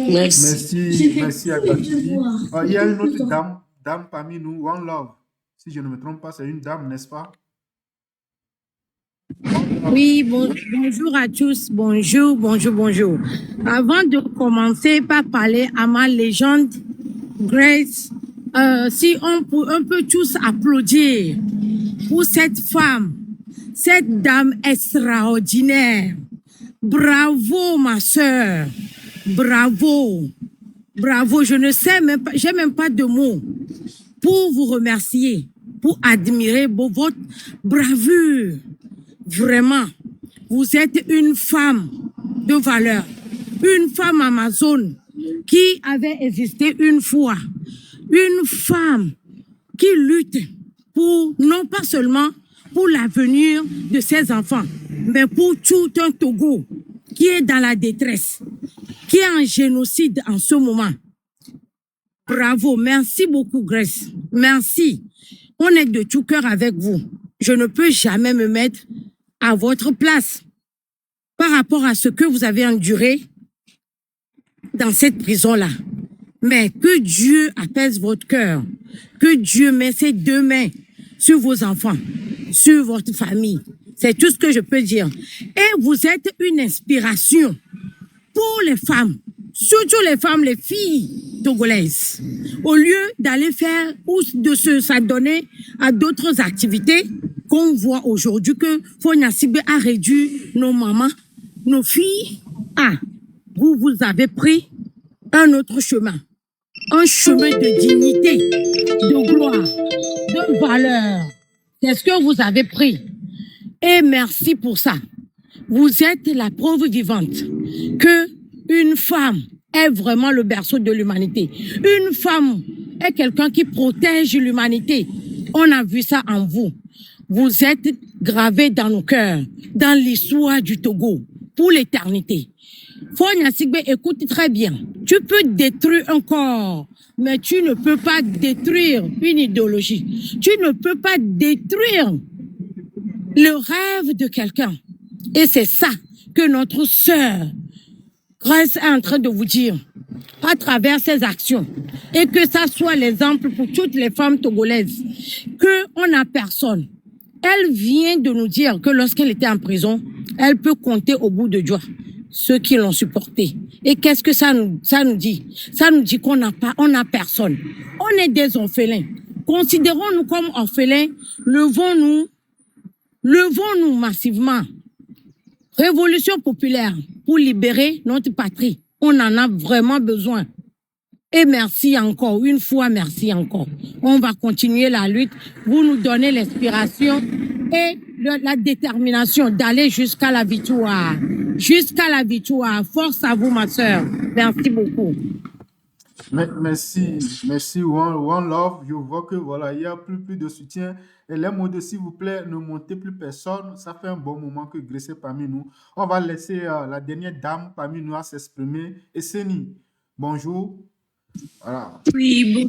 Merci Agbasivi. Il y a une autre dame parmi nous, One Love. Si je ne me trompe pas, c'est une dame, n'est-ce pas? Oui, bonjour à tous. Bonjour. Avant de commencer par parler à ma légende, Grace, si on peut tous applaudir pour cette femme, cette dame extraordinaire. Bravo, ma sœur. Bravo. Je ne sais même pas, j'ai même pas de mots pour vous remercier, pour admirer votre bravure. Vraiment, Vous êtes une femme de valeur, une femme Amazon qui avait existé une fois, une femme qui lutte pour, non pas seulement pour l'avenir de ses enfants, mais pour tout un Togo qui est dans la détresse, qui est en génocide en ce moment. Bravo, merci beaucoup Grace, merci. On est de tout cœur avec vous. Je ne peux jamais me mettre à votre place par rapport à ce que vous avez enduré dans cette prison-là. Mais que Dieu apaise votre cœur, que Dieu met ses deux mains sur vos enfants, sur votre famille. C'est tout ce que je peux dire. Et vous êtes une inspiration pour les femmes, surtout les femmes, les filles togolaises. Au lieu d'aller faire ou de s'adonner à d'autres activités, qu'on voit aujourd'hui que Fonia Sibé a réduit nos mamans, nos filles. Ah, vous avez pris un autre chemin. Un chemin de dignité, de gloire, de valeur. C'est ce que vous avez pris. Et merci pour ça. Vous êtes la preuve vivante que une femme est vraiment le berceau de l'humanité. Une femme est quelqu'un qui protège l'humanité. On a vu ça en vous. Vous êtes gravé dans nos cœurs, dans l'histoire du Togo, pour l'éternité. Fonia Sigbe, écoute très bien. Tu peux détruire un corps, mais tu ne peux pas détruire une idéologie. Tu ne peux pas détruire le rêve de quelqu'un. Et c'est ça que notre sœur Grace est en train de vous dire à travers ses actions. Et que ça soit l'exemple pour toutes les femmes togolaises. qu'on n'a personne. Elle vient de nous dire que lorsqu'elle était en prison, elle peut compter au bout de doigts ceux qui l'ont supporté. Et qu'est-ce que ça nous dit? Ça nous dit qu'on n'a personne. On est des orphelins. Considérons-nous comme orphelins, levons-nous massivement. Révolution populaire pour libérer notre patrie. On en a vraiment besoin. Et merci encore, une fois merci encore. On va continuer la lutte. Vous nous donnez l'inspiration et la détermination d'aller jusqu'à la victoire. Jusqu'à la victoire. Force à vous, ma sœur. Merci beaucoup. Merci, One Love. Je vois que voilà, il y a plus de soutien. Et les mots de s'il vous plaît, ne montez plus personne. Ça fait un bon moment que Grace est parmi nous. On va laisser la dernière dame parmi nous à s'exprimer. Et Seni, bonjour. Voilà. Oui,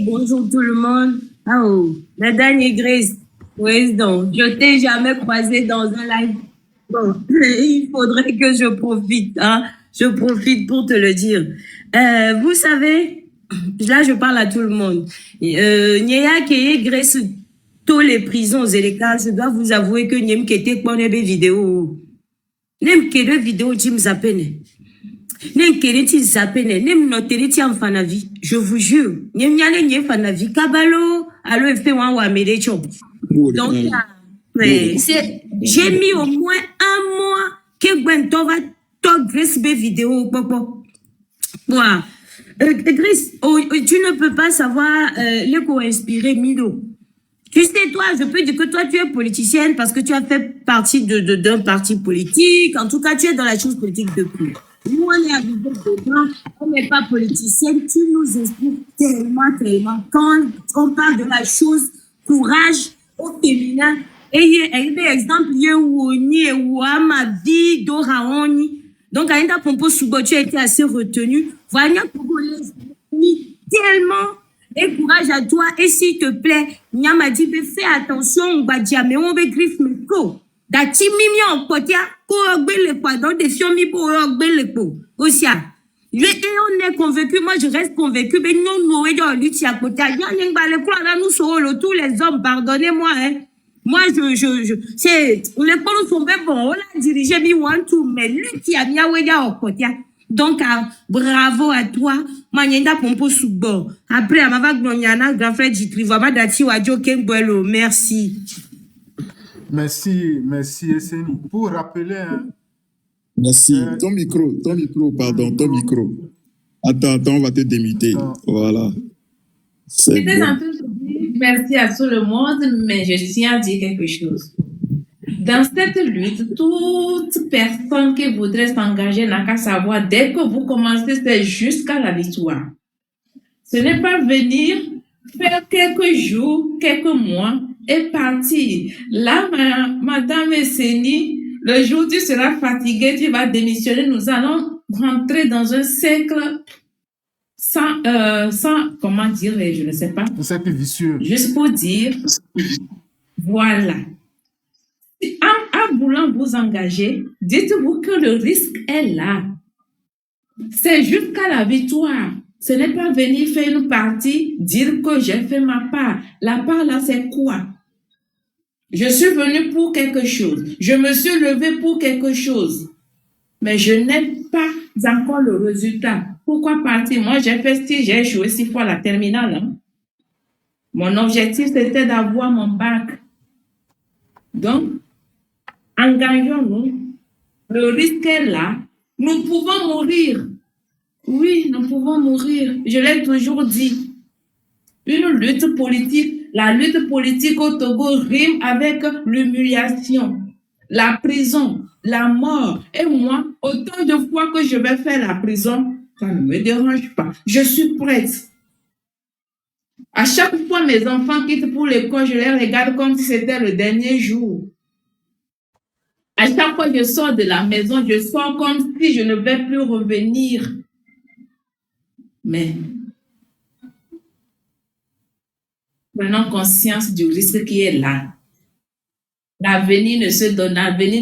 bonjour tout le monde. Oh, la dernière Grace. Oui, donc, je t'ai jamais croisé dans un live. Bon, il faudrait que je profite, hein. Je profite pour te le dire. Vous savez, là, je parle à tout le monde. Nya Keye Grace, tous les prisons et les cas, je dois vous avouer que Nyem Kete Kone be vidéo. Nyem Kete vidéo Jim Zapene. Nyem Kete Ti Zapene. Nyem Notere Ti Amfanavi. Je vous jure. Nyem Nyale Nye Fanavi. Kabalo, alo Efe Wan Wamede Chom. Donc, j'ai mis au moins un mois que Gwento va toi Grace be vidéo. Voilà. Grace, tu ne peux pas savoir les co-inspirer Mido. Tu sais, toi, je peux dire que toi, tu es politicienne parce que tu as fait partie d'un parti politique. En tout cas, tu es dans la chose politique depuis. Nous, on est arrivés dedans, on n'est pas politicienne. Tu nous inspires tellement. Quand on parle de la chose, courage au féminin. Et il y a des exemples, il y a Ouoni, Ouama, Doraoni. Donc, à Inda Pompo Soubo, tu as été assez retenu. Voilà, tellement. Et courage à toi. Et s'il te plaît, Nyama dit, fais attention, Badjame, on va griffe me ko. Dati mimi en potia, pour ogbe le po, donc des fions mi pour ogbe le po. Aussi, et on est convaincu, moi je reste convaincu, mais nous, nous, dans lutte à côté. Nous sommes tous les hommes, pardonnez-moi, hein. Moi, c'est, les polos sont bien bons, on a dirigé mi one two, mais lui qui a mis à Weda au côté. Donc, bravo à toi. Manienda Pompo Soubo. Après, à ma vague, grand frère Jitri, vraiment dati wadjo Kengwelo. Merci. Merci, Esseni. Pour rappeler, hein, merci. Ton micro, pardon, ton micro. Attends, on va te démuter. Voilà. C'est J'étais bon. en train de dire merci à tout le monde, mais je tiens à dire quelque chose. Dans cette lutte, toute personne qui voudrait s'engager n'a qu'à savoir, dès que vous commencez, c'est jusqu'à la victoire. Ce n'est pas venir faire quelques jours, quelques mois et partir. Là, Madame Esseni, le jour où tu seras fatigué, tu vas démissionner. Nous allons rentrer dans un cercle sans comment dire, je ne sais pas. Un cercle vicieux. Juste pour dire, voilà. En voulant vous engager, dites-vous que le risque est là. C'est jusqu'à la victoire. Ce n'est pas venir faire une partie, dire que j'ai fait ma part. La part là, c'est quoi? Je suis venu pour quelque chose. Je me suis levé pour quelque chose. Mais je n'ai pas encore le résultat. Pourquoi partir? Moi, j'ai échoué 6 fois la terminale. Hein. Mon objectif, c'était d'avoir mon bac. Donc, engageons-nous. Le risque est là. Nous pouvons mourir. Oui, nous pouvons mourir. Je l'ai toujours dit. Une lutte politique, la lutte politique au Togo rime avec l'humiliation, la prison, la mort. Et moi, autant de fois que je vais faire la prison, ça ne me dérange pas. Je suis prête. À chaque fois, mes enfants quittent pour l'école, je les regarde comme si c'était le dernier jour. À chaque fois que je sors de la maison, je sors comme si je ne vais plus revenir. Mais prenons conscience du risque qui est là. L'avenir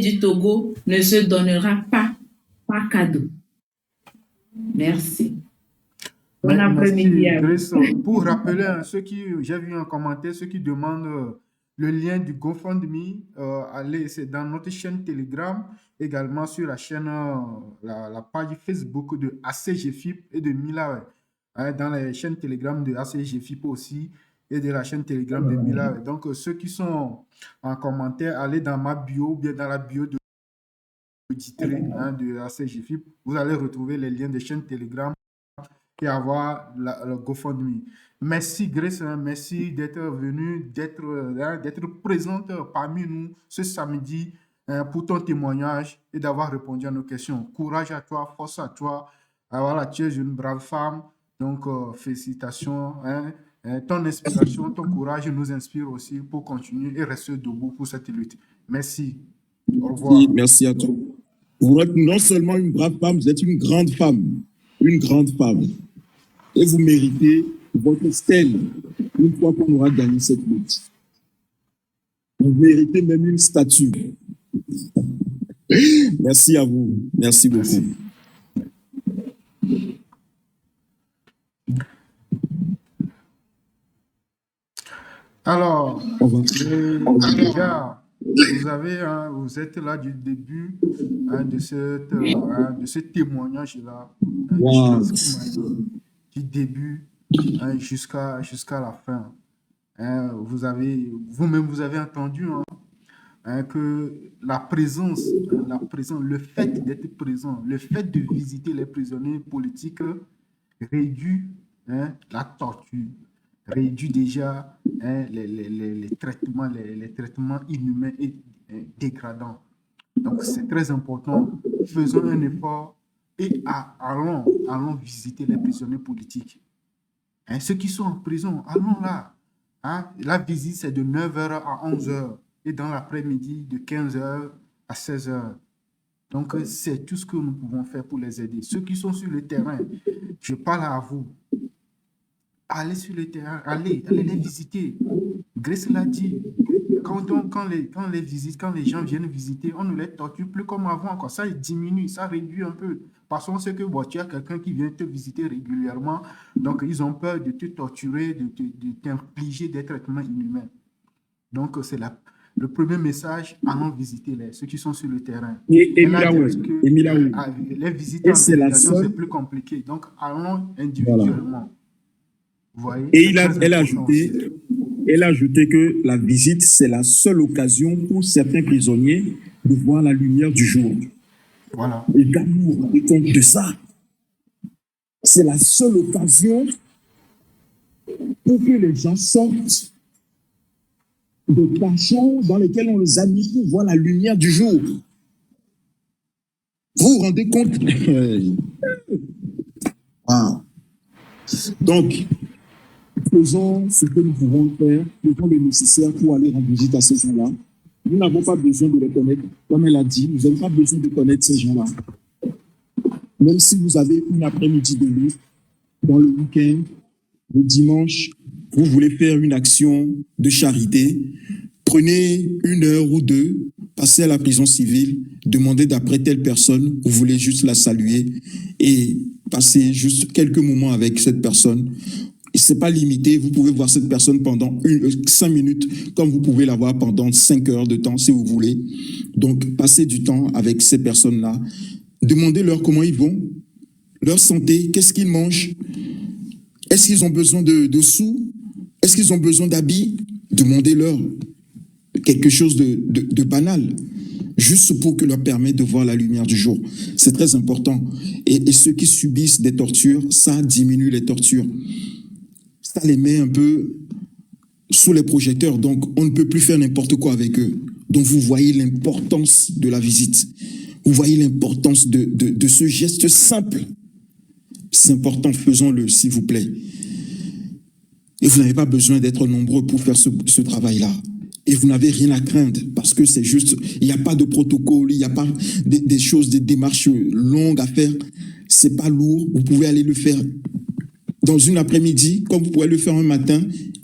du Togo ne se donnera pas par cadeau. Merci. Bon après-midi à vous. Pour rappeler à ceux qui, j'ai vu un commentaire, ceux qui demandent le lien du GoFundMe, allez, c'est dans notre chaîne Telegram, également sur la chaîne, la page Facebook de ACGFIP et de Mila, dans la chaîne Telegram de ACGFIP aussi, et de la chaîne Telegram de Mila. Donc, ceux qui sont en commentaire, allez dans ma bio, ou bien dans la bio de de ACGFIP, vous allez retrouver les liens des chaînes Telegram et avoir le GoFundMe. Merci Grace, merci d'être venue, d'être présente parmi nous ce samedi pour ton témoignage et d'avoir répondu à nos questions. Courage à toi, force à toi. Voilà, tu es une brave femme, donc félicitations. Ton inspiration, ton courage nous inspire aussi pour continuer et rester debout pour cette lutte. Merci. Au revoir. Merci à toi. Vous êtes non seulement une brave femme, vous êtes une grande femme. Une grande femme. Et vous méritez votre stèle une fois qu'on aura gagné cette lutte. Vous méritez même une statue. Merci à vous. Merci beaucoup. Merci. Alors, déjà, vous êtes là du début de ce témoignage-là, du début jusqu'à la fin. Vous-même, vous avez entendu que la présence, le fait d'être présent, le fait de visiter les prisonniers politiques réduit la torture, réduit déjà les traitements inhumains et dégradants. Donc, c'est très important. Faisons un effort et allons visiter les prisonniers politiques. Ceux qui sont en prison, allons là. La visite, c'est de 9h à 11h et dans l'après-midi, de 15h à 16h. Donc, c'est tout ce que nous pouvons faire pour les aider. Ceux qui sont sur le terrain, je parle à vous. Allez sur le terrain, allez les visiter. Grace l'a dit. Quand les gens viennent visiter, on ne les torture plus comme avant. Quoi. Ça diminue, ça réduit un peu. Parce qu'on sait que tu as quelqu'un qui vient te visiter régulièrement, donc ils ont peur de te torturer, de t'infliger des traitements inhumains. Donc c'est le premier message, allons visiter ceux qui sont sur le terrain. Les visites en délégation, c'est plus compliqué. Donc allons individuellement. Voilà. Vous voyez, et elle a ajouté que la visite, c'est la seule occasion pour certains prisonniers de voir la lumière du jour. Voilà. Et d'amour, et compte de ça. C'est la seule occasion pour que les gens sortent des cachons dans lesquels on les a mis pour voir la lumière du jour. Vous vous rendez compte? Wow. Donc, faisons ce que nous pouvons faire, faisons le nécessaire pour aller rendre visite à ces gens-là. Nous n'avons pas besoin de les connaître. Comme elle a dit, nous n'avons pas besoin de connaître ces gens-là. Même si vous avez une après-midi de libre, dans le week-end, le dimanche, vous voulez faire une action de charité, prenez 1 heure ou 2, passez à la prison civile, demandez d'après telle personne, vous voulez juste la saluer et passer juste quelques moments avec cette personne. Ce n'est pas limité, vous pouvez voir cette personne pendant 5 minutes, comme vous pouvez la voir pendant 5 heures de temps si vous voulez. Donc, passez du temps avec ces personnes-là. Demandez-leur comment ils vont, leur santé, qu'est-ce qu'ils mangent, est-ce qu'ils ont besoin de sous, est-ce qu'ils ont besoin d'habits. Demandez-leur quelque chose de banal, juste pour que leur permette de voir la lumière du jour. C'est très important. Et ceux qui subissent des tortures, ça diminue les tortures. Ça les met un peu sous les projecteurs, donc on ne peut plus faire n'importe quoi avec eux. Donc vous voyez l'importance de la visite. Vous voyez l'importance de ce geste simple. C'est important, faisons-le, s'il vous plaît. Et vous n'avez pas besoin d'être nombreux pour faire ce travail-là. Et vous n'avez rien à craindre, parce que c'est juste, il n'y a pas de protocole, il n'y a pas des choses, des démarches longues à faire. C'est pas lourd, vous pouvez aller le faire dans une après-midi, comme vous pouvez le faire un matin,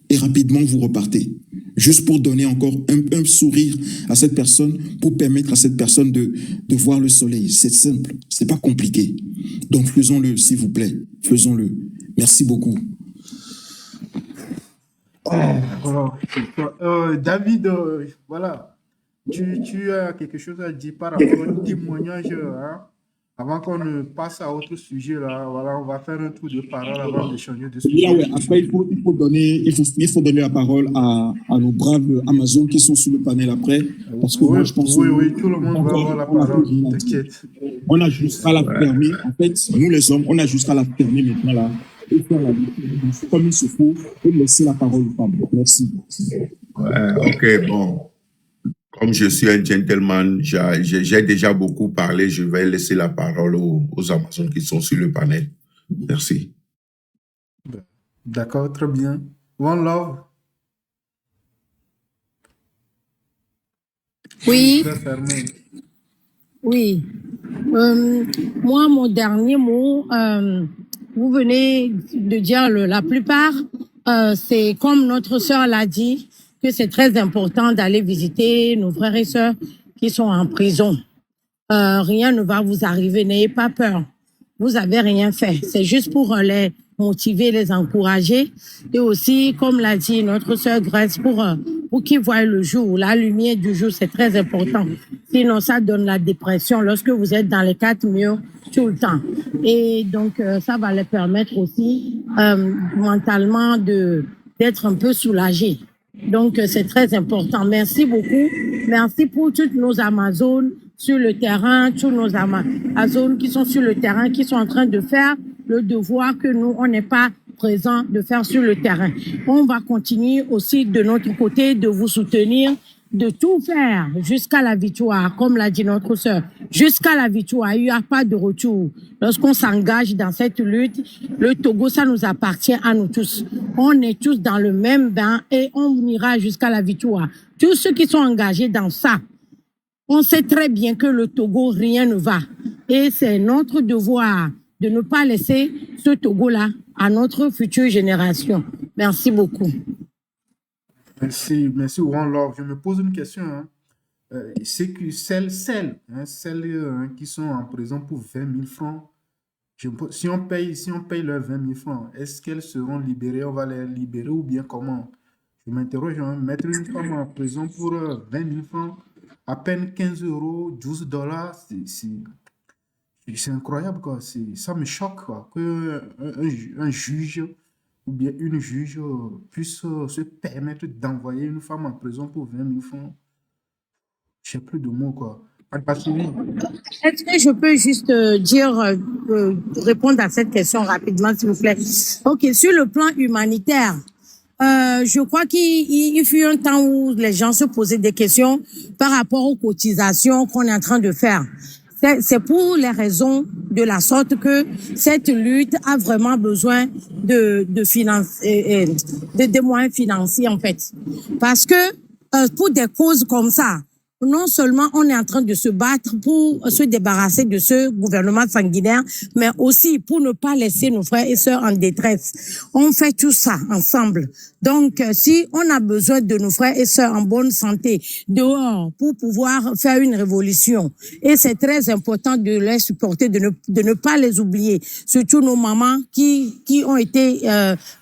et rapidement vous repartez. Juste pour donner encore un sourire à cette personne, pour permettre à cette personne de voir le soleil. C'est simple, c'est pas compliqué. Donc faisons-le, s'il vous plaît. Faisons-le. Merci beaucoup. David, voilà. Tu as quelque chose à dire par rapport au témoignage, hein? Avant qu'on ne passe à autre sujet, là, voilà, on va faire un tour de parole avant d'échanger de sujet. Ouais. Après, il faut donner la parole à nos braves Amazon qui sont sur le panel après. Parce que moi, je pense oui, tout le monde va avoir la parole, t'inquiète. On a juste à la fermer. En fait, nous les hommes, on a juste à la fermer maintenant là. Et faire la vie comme il se faut et laisser la parole aux femmes. Merci. Ouais, ok, bon. Comme je suis un gentleman, j'ai déjà beaucoup parlé. Je vais laisser la parole aux Amazones qui sont sur le panel. Merci. D'accord, très bien. One Love. Oui. Oui. Moi, mon dernier mot, vous venez de dire la plupart, c'est comme notre sœur l'a dit, que c'est très important d'aller visiter nos frères et sœurs qui sont en prison. Rien ne va vous arriver, n'ayez pas peur. Vous avez rien fait. C'est juste pour les motiver, les encourager. Et aussi, comme l'a dit notre sœur Grace, pour qu'ils voient le jour, la lumière du jour, c'est très important. Sinon, ça donne la dépression lorsque vous êtes dans les 4 murs tout le temps. Et donc, ça va les permettre aussi mentalement d'être un peu soulagés. Donc, c'est très important. Merci beaucoup. Merci pour toutes nos Amazones sur le terrain, tous nos Amazones qui sont sur le terrain, qui sont en train de faire le devoir que nous, on n'est pas présents de faire sur le terrain. On va continuer aussi de notre côté de vous soutenir, de tout faire jusqu'à la victoire, comme l'a dit notre sœur. Jusqu'à la victoire, il n'y a pas de retour. Lorsqu'on s'engage dans cette lutte, le Togo, ça nous appartient à nous tous. On est tous dans le même bain et on ira jusqu'à la victoire. Tous ceux qui sont engagés dans ça, on sait très bien que le Togo, rien ne va. Et c'est notre devoir de ne pas laisser ce Togo-là à notre future génération. Merci beaucoup. Merci One Love. Je me pose une question. Hein. C'est que celles qui sont en prison pour 20 000 francs, si on paye leurs 20 000 francs, est-ce qu'elles seront libérées? On va les libérer ou bien comment? Je m'interroge, hein, mettre une femme en prison pour 20 000 francs, à peine 15 €, 12 $, c'est incroyable, quoi. Ça me choque, quoi, qu'un juge ou bien une juge puisse se permettre d'envoyer une femme en prison pour 20 000 francs. Je n'ai plus de mots, quoi. Est-ce que je peux juste répondre à cette question rapidement, s'il vous plaît? Ok, sur le plan humanitaire, je crois qu'il fut un temps où les gens se posaient des questions par rapport aux cotisations qu'on est en train de faire. C'est pour les raisons de la sorte que cette lutte a vraiment besoin de moyens financiers, en fait. Parce que pour des causes comme ça, non seulement on est en train de se battre pour se débarrasser de ce gouvernement sanguinaire, mais aussi pour ne pas laisser nos frères et sœurs en détresse. On fait tout ça ensemble. Donc, si on a besoin de nos frères et sœurs en bonne santé dehors pour pouvoir faire une révolution, et c'est très important de les supporter, de ne pas les oublier, surtout nos mamans qui ont été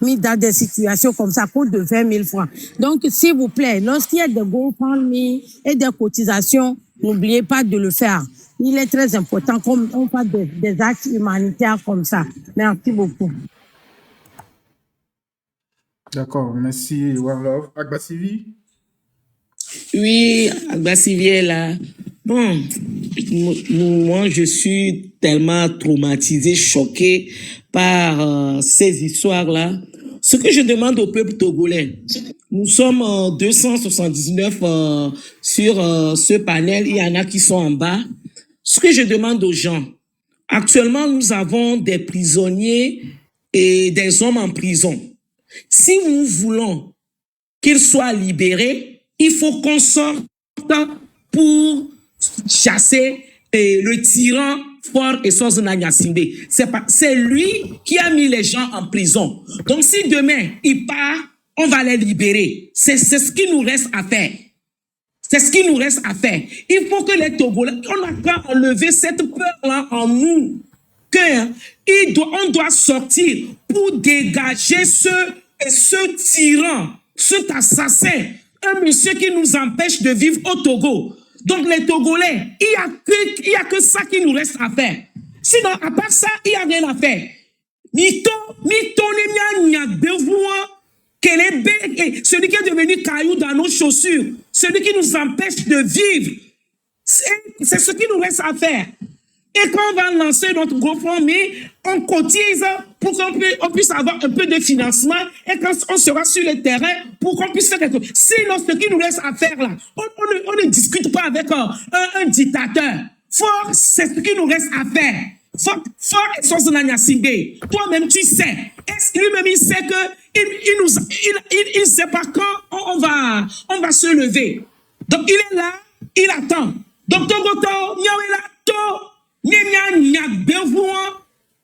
mises dans des situations comme ça à cause de 20 000 francs. Donc, s'il vous plaît, lorsqu'il y a des GoFundMe et des cotisations, n'oubliez pas de le faire. Il est très important qu'on fasse des actes humanitaires comme ça. Merci beaucoup. D'accord, merci One Love. Agbasivi? Oui, Agbasivi est là. Bon, moi je suis tellement traumatisé, choqué par ces histoires-là. Ce que je demande au peuple togolais, nous sommes 279 sur ce panel, il y en a qui sont en bas. Ce que je demande aux gens, actuellement nous avons des prisonniers et des hommes en prison. Si nous voulons qu'ils soient libérés, il faut qu'on sorte pour chasser le tyran Faure Essorzona Gnassingbé. C'est lui qui a mis les gens en prison. Donc si demain il part, on va les libérer. C'est ce qui nous reste à faire. C'est ce qui nous reste à faire. Il faut que les Togolais, on a qu'à enlever cette peur-là en nous. On doit sortir pour dégager ce tyran, cet assassin, un monsieur qui nous empêche de vivre au Togo. Donc les Togolais, il y a que ça qui nous reste à faire. Sinon, à part ça, il n'y a rien à faire. Celui qui est devenu caillou dans nos chaussures, celui qui nous empêche de vivre, c'est ce qui nous reste à faire. Et quand on va lancer notre GoFundMe, on cotise pour qu'on puisse avoir un peu de financement et quand on sera sur le terrain pour qu'on puisse faire quelque chose. Sinon, ce qui nous reste à faire là, on ne discute pas avec un dictateur. Fort, c'est ce qui nous reste à faire. Faure Essorzona Gnassingbé, toi-même tu sais. Lui-même il sait que il sait pas quand on va se lever. Donc il est là, il attend. Donc Togoto,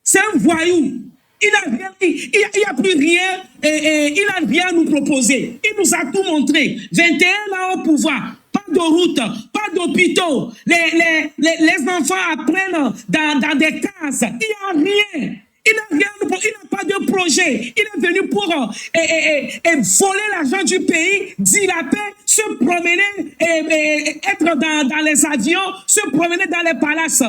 c'est un voyou. Il n'a plus rien, il n'a rien à nous proposer. Il nous a tout montré. 21 ans au pouvoir. Pas de route, pas d'hôpitaux. Les enfants apprennent dans des cases. Il n'y a rien. Il n'a pas de projet. Il est venu pour voler l'argent du pays, dilaper, se promener, être dans les avions, se promener dans les palaces.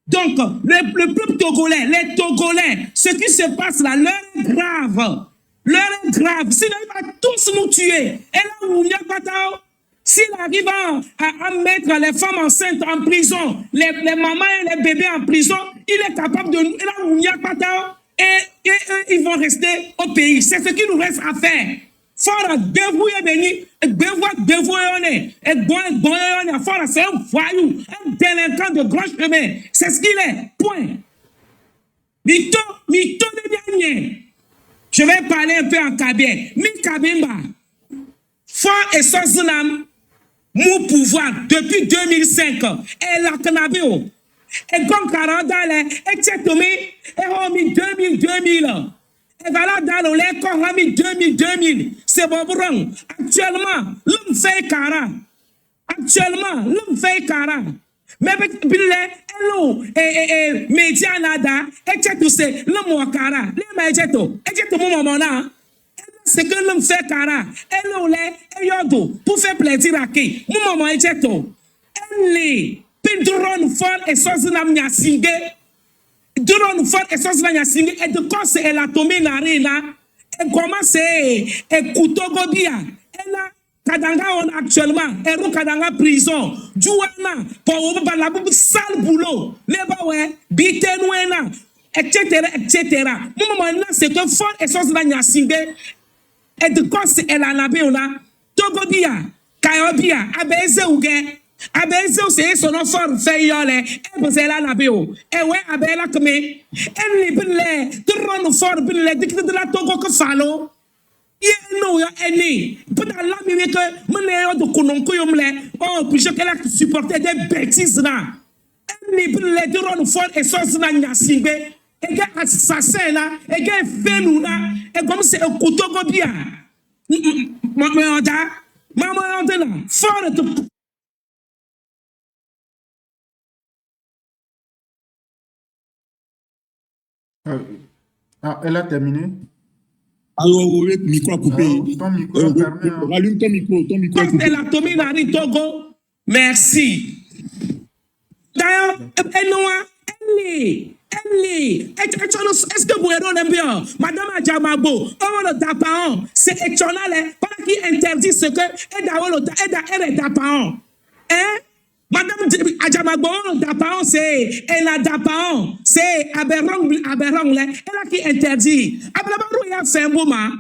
Donc, le peuple togolais, les Togolais, ce qui se passe là, l'heure est grave. L'heure est grave. Sinon, il va tous nous tuer. Et là où il n'y a pas d'eau, s'il arrive à mettre les femmes enceintes en prison, les mamans et les bébés en prison, il est capable de nous. Et là où il n'y a pas d'eau, et eux, ils vont rester au pays. C'est ce qui nous reste à faire. Fora débrouiller béni, Fora c'est un voyou, un délinquant de grand chemin. C'est ce qu'il est. Point. Mito de bien. Je vais parler un peu en kabé. Mi kabimba. Faure Essorzona mon pouvoir depuis 2005. Et la canabéo. Et comme 40 ans, et Tchétomé, et remis 2000. Et voilà dans les corps remis 2000. C'est bon pour nous. Actuellement, l'homme fait 40. Mais hello, média nada, et Tchétou c'est l'homme au cara. Les Tchétou, et Tchétou mon moment. C'est que l'homme fait 40. Hello, les yodo, pour faire plaisir à qui? Mon moment est Tchétou. Elle Pindron Faure Essorzona Gnassingbé. Duron Faure Essorzona Gnassingbé. Et de quoi c'est la tombée l'arena. Et comment c'est Koutogobia. Et là, Kadanga on actuellement. Et nous Kadanga prison. Douana. Pour la sale boulot. Les baoué. Bitenouena. Etc. Mon moment là, c'est que Faure Essorzona Gnassingbé. et de cause elle en avait on a Togo bia Kayobia abeze uge abeze c'est son enfant fait yole et vous elle en avait o et ouais abela comme elle li binle tout rond fort binle de la Togo que falo no ya eni pour la mi que mon de kononko yomle oh puis je qu'elle a supporté des bêtises là ni binle de rond fort et sauce na nyasimbe et que assassin là et que fenu là et comme c'est un kotogo bia maman là fort de Elle a terminé. Alors, le micro a coupé. Ton micro est fermé. Rallume ton micro. Ton micro a coupé. la Tommy Nari Togo. Merci. D'ailleurs, est-ce que vous êtes bien? Madame Adjamagbo, c'est étonnant, pas qui interdit ce que elle est d'apaon. Hein? Madame Adjamagbo, d'apaon, c'est elle a d'apaon, c'est aberrant, elle a qui interdit. Abrabaro, il a fait un moment.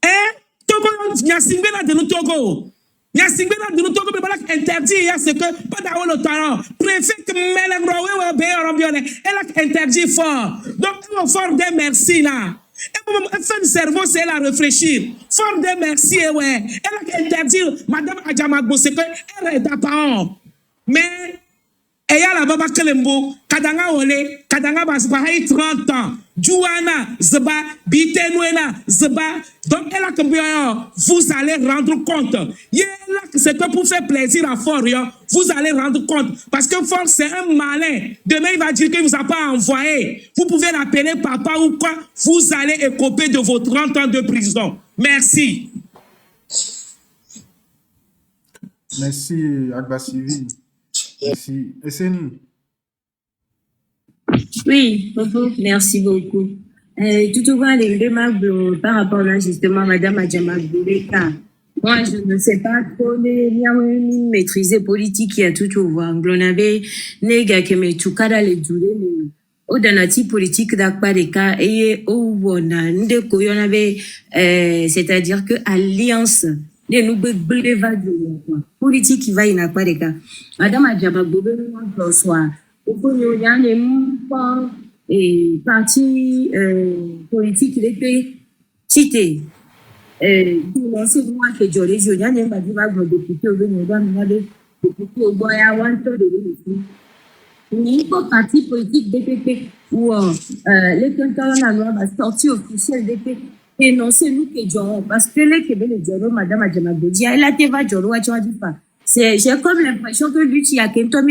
Hein? Togo, il y a Singbena de nous Togo. Il y a Singbena de nous Togo, mais interdit, il y a ce que, pas d'avoir le talent. Préfet que elle a interdit fort. Donc, il faut fort des merci là. Et fait le cerveau, c'est la réfléchir. Fort des merci, ouais. Elle a interdit, Madame Adjamagbo, c'est que elle est d'apaon. Mais, et y a la baba Kelembo, Kadanga Ole, Kadanga Basbahaï 30 ans, Juana, Zeba, Bitenouena, Zeba. Donc, elle a combien, vous allez rendre compte. C'est que pour faire plaisir à Fort, vous allez rendre compte. Parce que Fort, c'est un malin. Demain, il va dire qu'il ne vous a pas envoyé. Vous pouvez l'appeler papa ou quoi. Vous allez écoper de vos 30 ans de prison. Merci. Merci, Agbassivi. Merci. Esseni. Oui, merci beaucoup. Tout au moins, les remarques par rapport à justement Madame Adjamagbo, moi, je ne sais pas trop maîtriser politique, il y a tout au voir. On avait les gars qui me touchent les douleurs, au danati politique d'Akbareka et au Wona, c'est-à-dire que alliance. Les nouvelles politique qui va y n'a pas de cas. Madame Adjamagbo, bonsoir. Au y a les partis politiques qui étaient cités. C'est moi qui j'ai les jeunes, il y a des députés au Bénin, députés au Boya, il faut parti politique DPP où les cantons la sortie officielle DPP. Et non, c'est nous qui jouons. Parce que les Québécois, Madame Adjamagbo, elle a été pas. J'ai comme l'impression que lui, il y a quelqu'un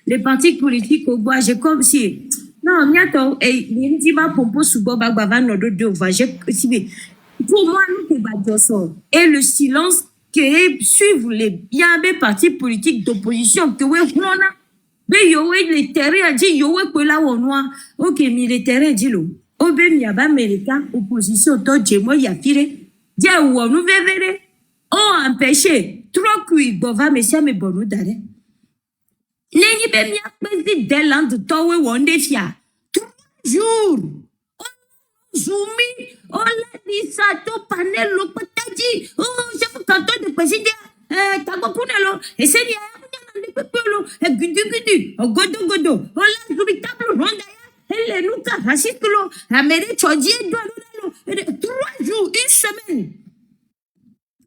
les partis politiques au bois, j'ai comme si. Non, miato, et il dit ma pompo sous Boba Bavano de Dova. Pour moi, nous, et le silence que suivent les bien des partis politiques d'opposition, que oui, on a. Mais les terrains, dit, que là, on a. Ok, mais les terrains, dit l'eau. Obe miaba américain opposition to djemo ya fire dia wo nu vevere o empêcher trop kui bova mesia me bonu dare nengi be mia pesi deland to we wonde fia 3 jours zumi o la di sato panel lo pataji o chef canton de président tago punelo et c'est dia ne pepelo e gudu o godo o la zumi table ronda. Elle nous a raciste l'eau, la mairie Tchadji, 3 jours, 1 semaine.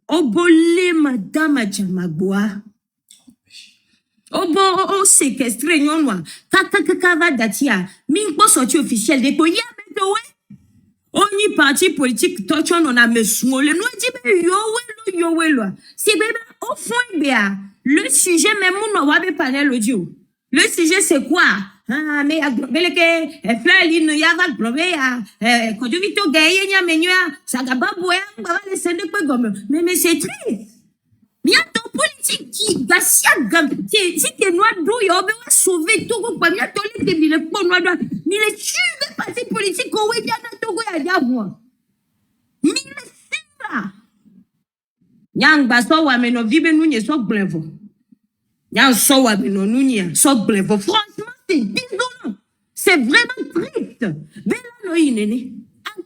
Obole Madame Adjamagbo. Obo séquestré non kaka datia. Mingbo sorti officiel de Boya Bedowe. On y parti politique, torchon on a me smolé. Nous dit yo. C'est bébé au fond béa. Le sujet même on va pas panel audio. Le sujet c'est quoi? Ah, mais beleke flali no yava globeya ko duvito gaye nya menua sagababu ya baba le sende pe gomme mais c'est triste bientôt politique qui gasia gam si t'es noir d'où yo be wa sauver tout ko pa bientôt les débile po noir d'où mais les tubes parti politique ko we diana togo ya diabo mais c'est ça yang baso wa meno vibe nous nye so glevo yang so wa meno nous nye so glevo franchement c'est désolant. C'est vraiment triste. Mais là, à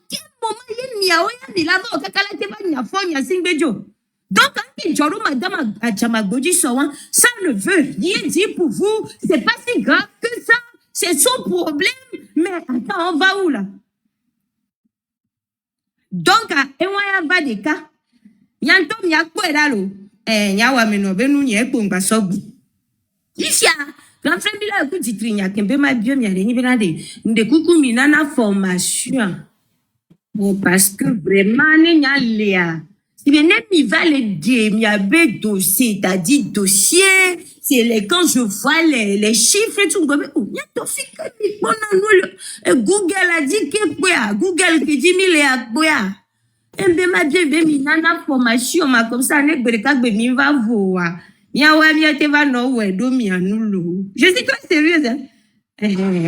quel moment il y a miaoya ni labo kakala te ba nya fo nya singbejo. Donc, quand Joro Madame Adjamagoji Sowan, ça ne veut rien dire pour vous. C'est pas si grave que ça. C'est son problème. Mais attends, on va où là? Donc, Ewaya Badeka, Yantom Yakwelalo, Yawa Menobenu Yepunga Sobu. Ici, grand frère Bila Kutitrinya, Kembe ma bien, Yaleni Benade, de Coucou Minana formation. Bon, parce que vraiment, Néa. Si bien il va les dire, il y a des dossiers, c'est-à-dire dossier, c'est les, quand je vois les chiffres et tout, comme, il y a tout fait comme, Google a dit que quoi, Google qui dit 1000 et quoi. Et bien, ma bien, bien, il y a une formation, ma comme ça, n'est pas que il va voir. Il y a un ami qui va nous voir, je suis très sérieuse, hein.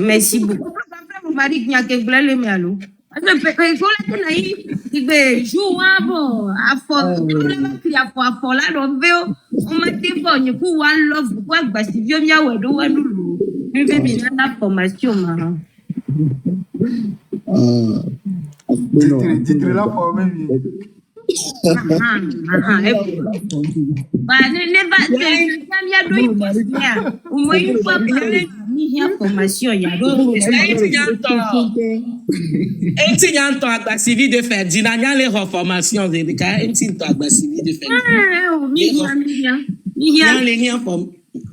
Merci beaucoup. Mon mari qui a que vous l'allez me allo. Il faut que joue bon à fort à fort là on m'a dit bon you pour one love quoi parce que vieux mia wedo wanulu mais bien na formation ma titre là pour même bah ne va mia do au moins une fois ni formation il y a d'autres Etignanto agba civil de Ferdinand, il y a les reformations de cas, Etignanto agba civil de Ferdinand. Il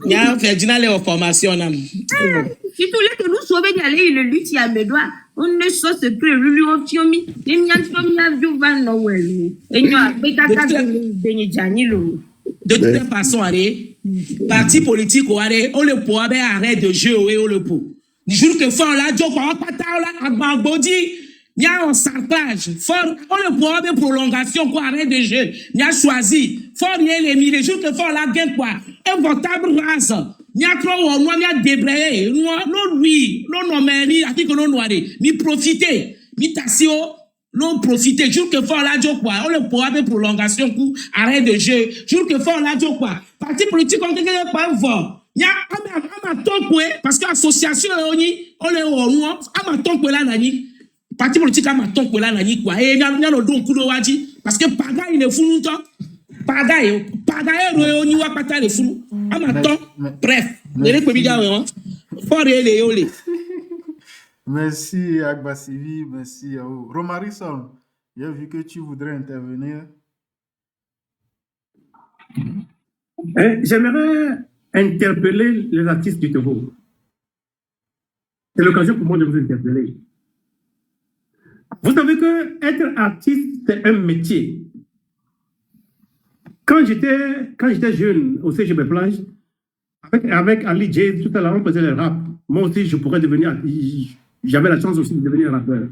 y a Ferdinand les reformations. Si tous les que nous sauvons d'aller le lutte il y a mes doigts, on ne sait ce que le lui ont fiomi, les miens fiomi à du van Noël. Et nous a bécata de Janilo. De toute façon, allez, parti politique, on le pour arrêt de jeu, on le pour. Du jour que fort là, Dieu quoi, pas là, Bodi, il y a un sarclage. Fort, on le pour des prolongation, quoi, arrêt de jeu. Il y a choisi. Fort, il y a les mille. Le jour que fort là, gagne quoi, un votable race. Il y a trop, on il y a débrayé. Non, lui, non, mais ni, à qui que non, noiré, ni profiter, ni tassio. Non, profiter. Jour que fort là, Dieu quoi, on le pour des prolongation, coup, arrêt de jeu. Jour que fort là, Dieu quoi, parti politique, on ne pas voir. Il y a un parce que l'association, on est au parti politique, quoi. Et il y a le don coup de wadi, parce que Paga, il est fou longtemps. Paga, on y va pas le fou. Bref, merci Agba Sivi, merci. Romarison, j'ai vu que tu voudrais intervenir. J'aimerais interpeller les artistes du Togo. C'est l'occasion pour moi de vous interpeller. Vous savez que être artiste, c'est un métier. Quand j'étais jeune au CGB Plage, avec Ali J, tout à l'heure, on faisait le rap. Moi aussi, je pourrais devenir, j'avais la chance aussi de devenir rappeur.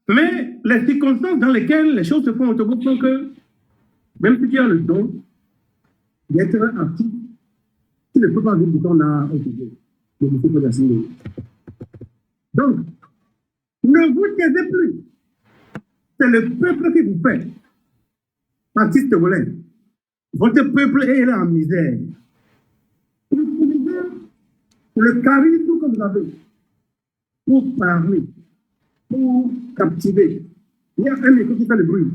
Mais les circonstances dans lesquelles les choses se font au Togo font que, même si tu as le don d'être artiste, tu ne peux pas vivre de ton art au Togo. Donc, ne vous taisez plus. C'est le peuple qui vous fait. Artiste togolais. Votre peuple est là en misère. Utilisez le charisme que vous avez pour parler, pour captiver. Il y a un micro qui fait le bruit.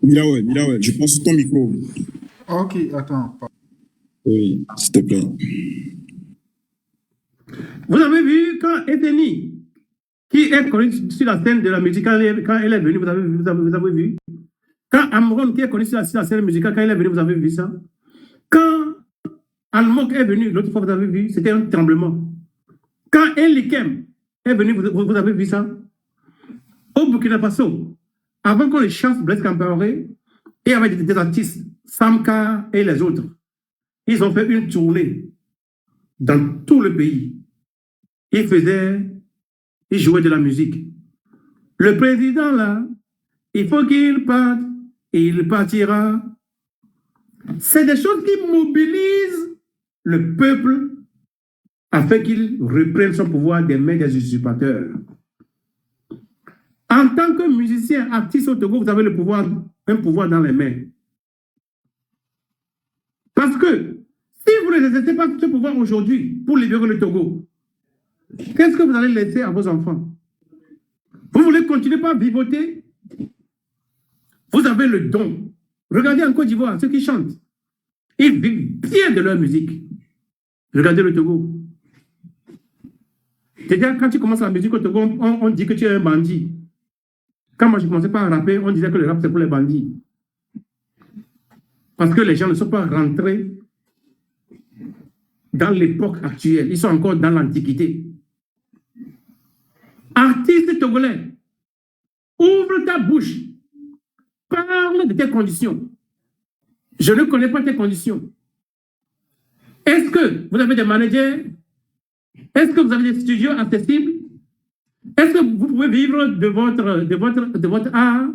Miraoué, je prends sur ton micro. Ok, attends. Oui, s'il te plaît. Vous avez vu quand Ethenie, qui est connue sur la scène de la musique, quand elle est venue, vous avez vu? Quand Amron, qui est connu sur la scène musicale, quand elle est venue, vous avez vu ça? Quand Almok est venu, l'autre fois, vous avez vu, c'était un tremblement. Quand Elikem est venu, vous avez vu ça? Au Burkina Faso, avant qu'on les chasse Blaise Compaoré, et avec des artistes, Samka et les autres, ils ont fait une tournée dans tout le pays. Ils jouaient de la musique. Le président, là, il faut qu'il parte, et il partira. C'est des choses qui mobilisent le peuple afin qu'il reprenne son pouvoir des mains des usurpateurs. En tant que musicien, artiste au Togo, vous avez le pouvoir, un pouvoir dans les mains. Parce que si vous ne exercez pas ce pouvoir aujourd'hui pour libérer le Togo, Qu'est-ce que vous allez laisser à vos enfants? Vous voulez continuer par vivoter? Vous avez le don. Regardez en Côte d'Ivoire, ceux qui chantent. Ils vivent bien de leur musique. Regardez le Togo. C'est-à-dire, quand tu commences la musique au Togo, on dit que tu es un bandit. Quand moi je commençais pas à rapper, on disait que le rap c'est pour les bandits. Parce que les gens ne sont pas rentrés dans l'époque actuelle. Ils sont encore dans l'Antiquité. Artiste togolais, ouvre ta bouche. Parle de tes conditions. Je ne connais pas tes conditions. Est-ce que vous avez des managers? Est-ce que vous avez des studios accessibles? Est-ce que vous pouvez vivre de votre art?